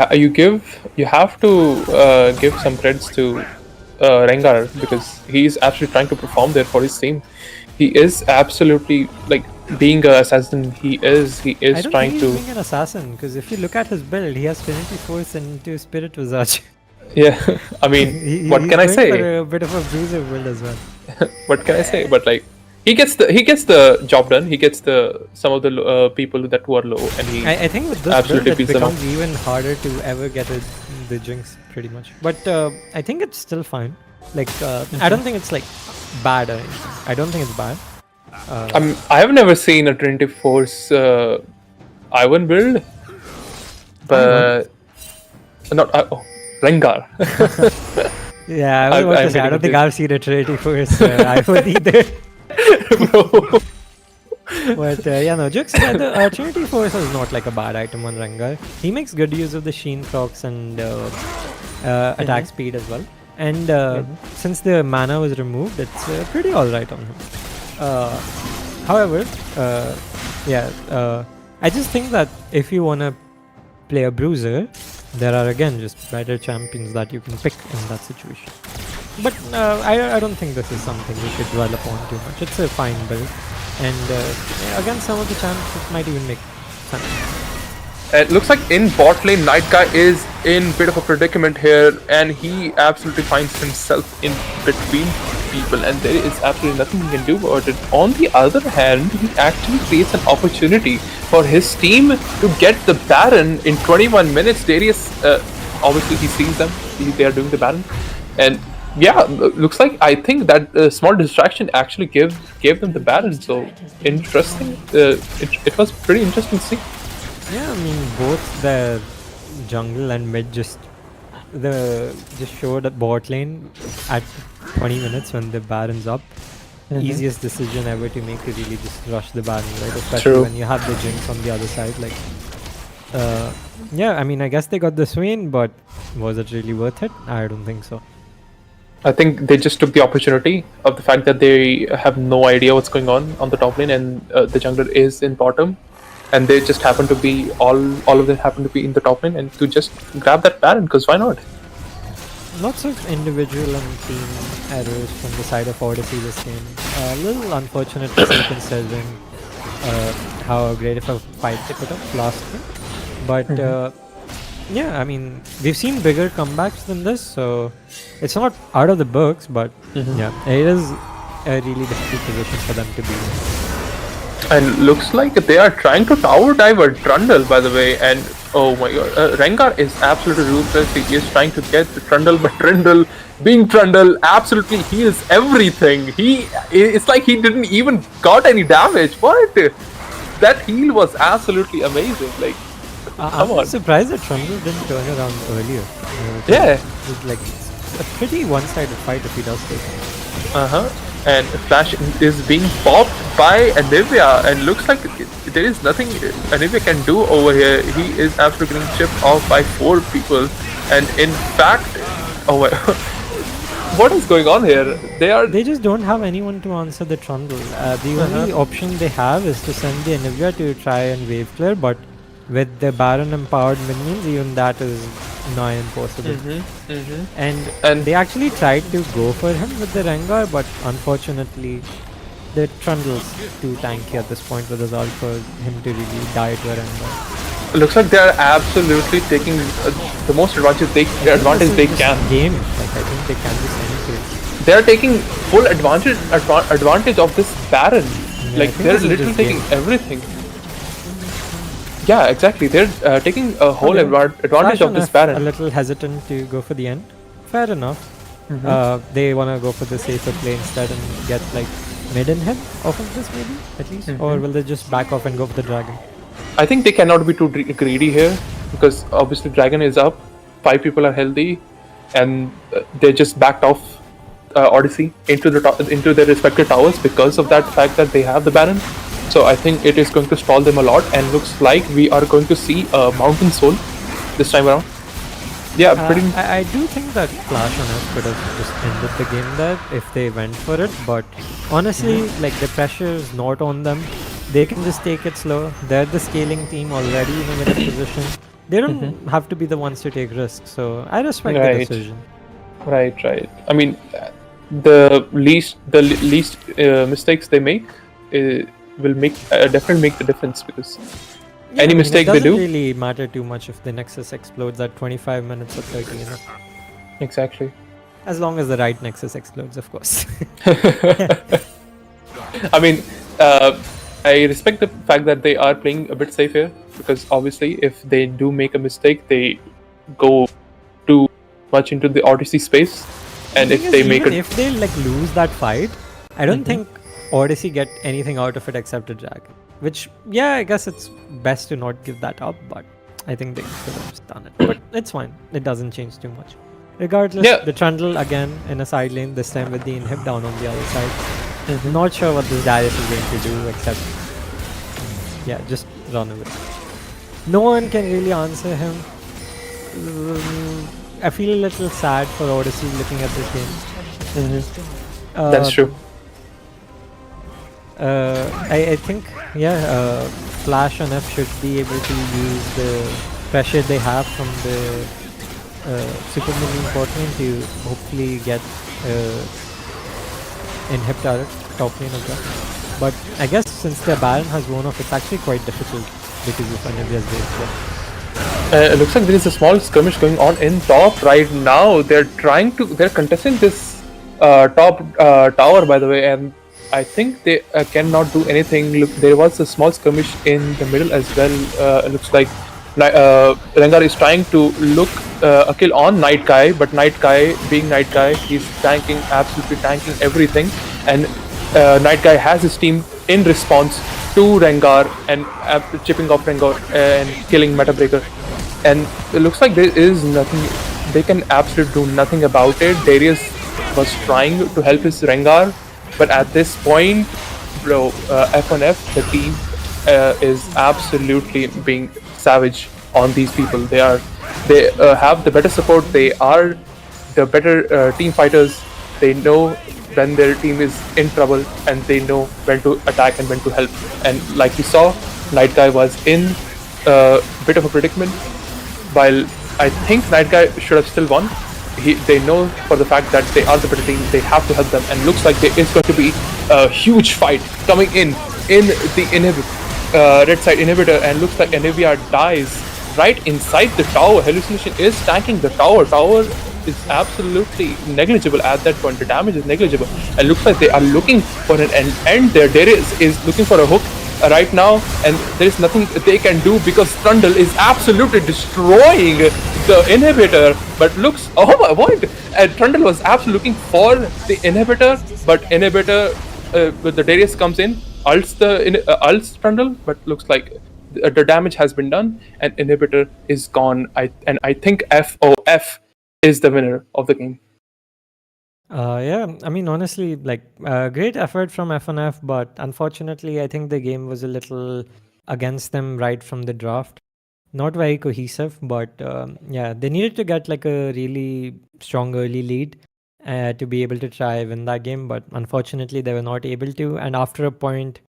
have to give some credits to Rengar, because he is actually trying to perform there for his team. He is absolutely like being an assassin. He is I don't trying think to. he's being an assassin, because if you look at his build, he has Trinity Force into Spirit Visage. Yeah, I mean, what can I say? For a bit of a bruiser build as well. What can I say? But like, he gets the job done. He gets some of the people that were low, and he. I think with this build, it becomes even harder to ever get the Jinx, pretty much. But I think it's still fine. Like, I don't think it's like bad or anything. I don't think it's bad. I have never seen a Trinity Force Ivan build, but not Rengar. Yeah, I was about to say, I don't think I've seen a Trinity Force Ivan either. But yeah, no, jokes aside, the Trinity Force is not like a bad item on Rengar. He makes good use of the Sheen procs and attack speed as well. And since the mana was removed, it's pretty alright on him. However, Yeah, I just think that if you want to play a bruiser, there are again just better champions that you can pick in that situation. But I don't think this is something we should dwell upon too much. It's a fine build, and against some of the champs, it might even make sense. It looks like in bot lane, Night Guy is in bit of a predicament here, and he absolutely finds himself in between people, and there is absolutely nothing he can do about it. On the other hand, he actually creates an opportunity for his team to get the Baron in 21 minutes. Darius, obviously he sees them, they are doing the Baron, and yeah, looks like I think that small distraction actually gave them the Baron. So interesting. It was pretty interesting to see. Yeah, I mean both the jungle and mid just showed at bot lane at 20 minutes when the Baron's up. Easiest decision ever to make to really just rush the Baron, right? Especially when you have the Jinx on the other side. Like, yeah, I mean I guess they got the Swain, but was it really worth it? I don't think so. I think they just took the opportunity of the fact that they have no idea what's going on the top lane, and the jungler is in bottom, and they just happen to be all of them happen to be in the top lane, and to just grab that Baron, because why not? Lots of individual and team errors from the side of Odyssey this game. A little unfortunate to see considering how great of a fight they put up last game. But yeah, I mean, we've seen bigger comebacks than this, so it's not out of the books, but yeah, it is a really difficult position for them to be in. And looks like they are trying to tower dive a Trundle, by the way, and oh my god, Rengar is absolutely ruthless. He is trying to get the Trundle, but Trundle, being Trundle, absolutely heals everything. It's like he didn't even got any damage. What? That heal was absolutely amazing. Like, I'm surprised that Trundle didn't turn around earlier. Yeah. It's like a pretty one-sided fight if he does take. And Flash is being popped by Anivia, and looks like there is nothing Anivia can do over here. He is absolutely getting chipped off by 4 people, and in fact, oh my, what is going on here? They just don't have anyone to answer the Trundle. The only option they have is to send the Anivia to try and wave clear, but with the Baron empowered minions, even that is nigh impossible. And they actually tried to go for him with the Rengar, but unfortunately the Trundle's too tanky at this point with his ult for him to really die to a Rengar. Looks like they are absolutely taking the most advantage they can. Game, like I think they can just anything. They are taking full advantage of this Baron. Yeah, like they're literally taking everything. Yeah, exactly. They're taking a whole advantage of this Baron. A little hesitant to go for the end. Fair enough. They want to go for the safer play instead and get like mid and head off of this maybe, at least. Or will they just back off and go for the dragon? I think they cannot be too greedy here, because obviously dragon is up, 5 people are healthy, and they just backed off Odyssey into their respective towers because of that fact that they have the Baron. So I think it is going to stall them a lot, and looks like we are going to see a Mountain Soul this time around. Yeah, I do think that Flash on us could have just ended the game there if they went for it, but honestly, like the pressure is not on them. They can just take it slow. They're the scaling team already in a middle position. They don't have to be the ones to take risks, so I respect the decision. Right. I mean, the least mistakes they make will definitely make the difference, because any mistake they do, it doesn't really matter too much if the Nexus explodes at 25 minutes or 30, you know. Exactly. As long as the right Nexus explodes, of course. I mean, I respect the fact that they are playing a bit safe here, because obviously if they do make a mistake, they go too much into the Odyssey space, and if they if they like lose that fight, I don't think Odyssey get anything out of it except a dragon. Which, yeah, I guess it's best to not give that up, but I think they could have just done it. But it's fine. It doesn't change too much. Regardless, the Trundle again in a side lane, this time with the inhib down on the other side. Not sure what this Darius is going to do, except yeah, just run away. No one can really answer him. I feel a little sad for Odyssey looking at this game. That's true. I think, yeah, Flash and F should be able to use the pressure they have from the Super Minion portman to hopefully get inhib turret top lane of that. But I guess since their Baron has worn off, it's actually quite difficult because of Anivia's base. It looks like there is a small skirmish going on in top right now. They're contesting this top tower, by the way, and I think they cannot do anything. Look, there was a small skirmish in the middle as well. It looks like Rengar is trying to look a kill on Night Guy, but Night Guy, being Night Guy, he's absolutely tanking everything, and Night Guy has his team in response to Rengar and chipping off Rengar and killing Meta Breaker. And it looks like there is nothing, they can absolutely do nothing about it. Darius was trying to help his Rengar, but at this point, bro, F1F, the team is absolutely being savage on these people. They have the better support, they are the better team fighters, they know when their team is in trouble and they know when to attack and when to help. And like we saw, Night Guy was in a bit of a predicament. While I think Night Guy should have still won, they know for the fact that they are the better team, they have to help them, and looks like there is going to be a huge fight coming in the red side inhibitor, and looks like Anivia dies right inside the tower. Hallucination is tanking the tower. Tower is absolutely negligible at that point. The damage is negligible, and looks like they are looking for an end there. Darius is looking for a hook right now, and there is nothing they can do because Trundle is absolutely destroying the inhibitor. But looks, oh my word, Trundle was absolutely looking for the inhibitor, but inhibitor the Darius comes in, ults Trundle, but looks like the damage has been done and inhibitor is gone. I think FOF is the winner of the game. Yeah, I mean, honestly, like, great effort from FNF, but unfortunately, I think the game was a little against them right from the draft. Not very cohesive, but yeah, they needed to get like a really strong early lead to be able to try win that game, but unfortunately, they were not able to. And after a point,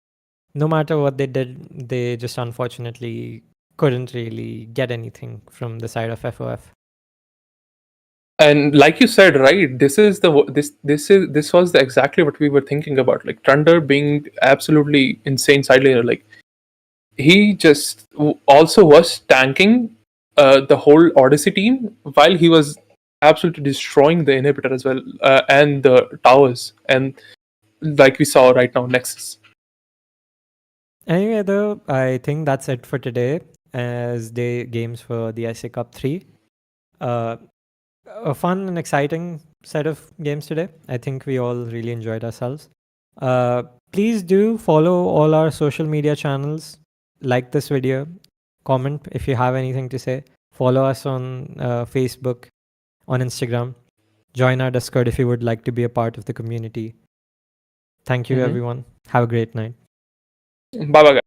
no matter what they did, they just unfortunately couldn't really get anything from the side of FOF. And like you said, right, this was exactly what we were thinking about. Like Thunder being absolutely insane side laner, like he just also was tanking the whole Odyssey team while he was absolutely destroying the inhibitor as well, and the towers, and like we saw right now, Nexus. Anyway, though, I think that's it for today as the games for the IC Cup 3. A fun and exciting set of games today. I think we all really enjoyed ourselves. Please do follow all our social media channels, like this video, comment if you have anything to say, follow us on Facebook, on Instagram, join our Discord if you would like to be a part of the community. Thank you, everyone. Have a great night. Bye bye, guys.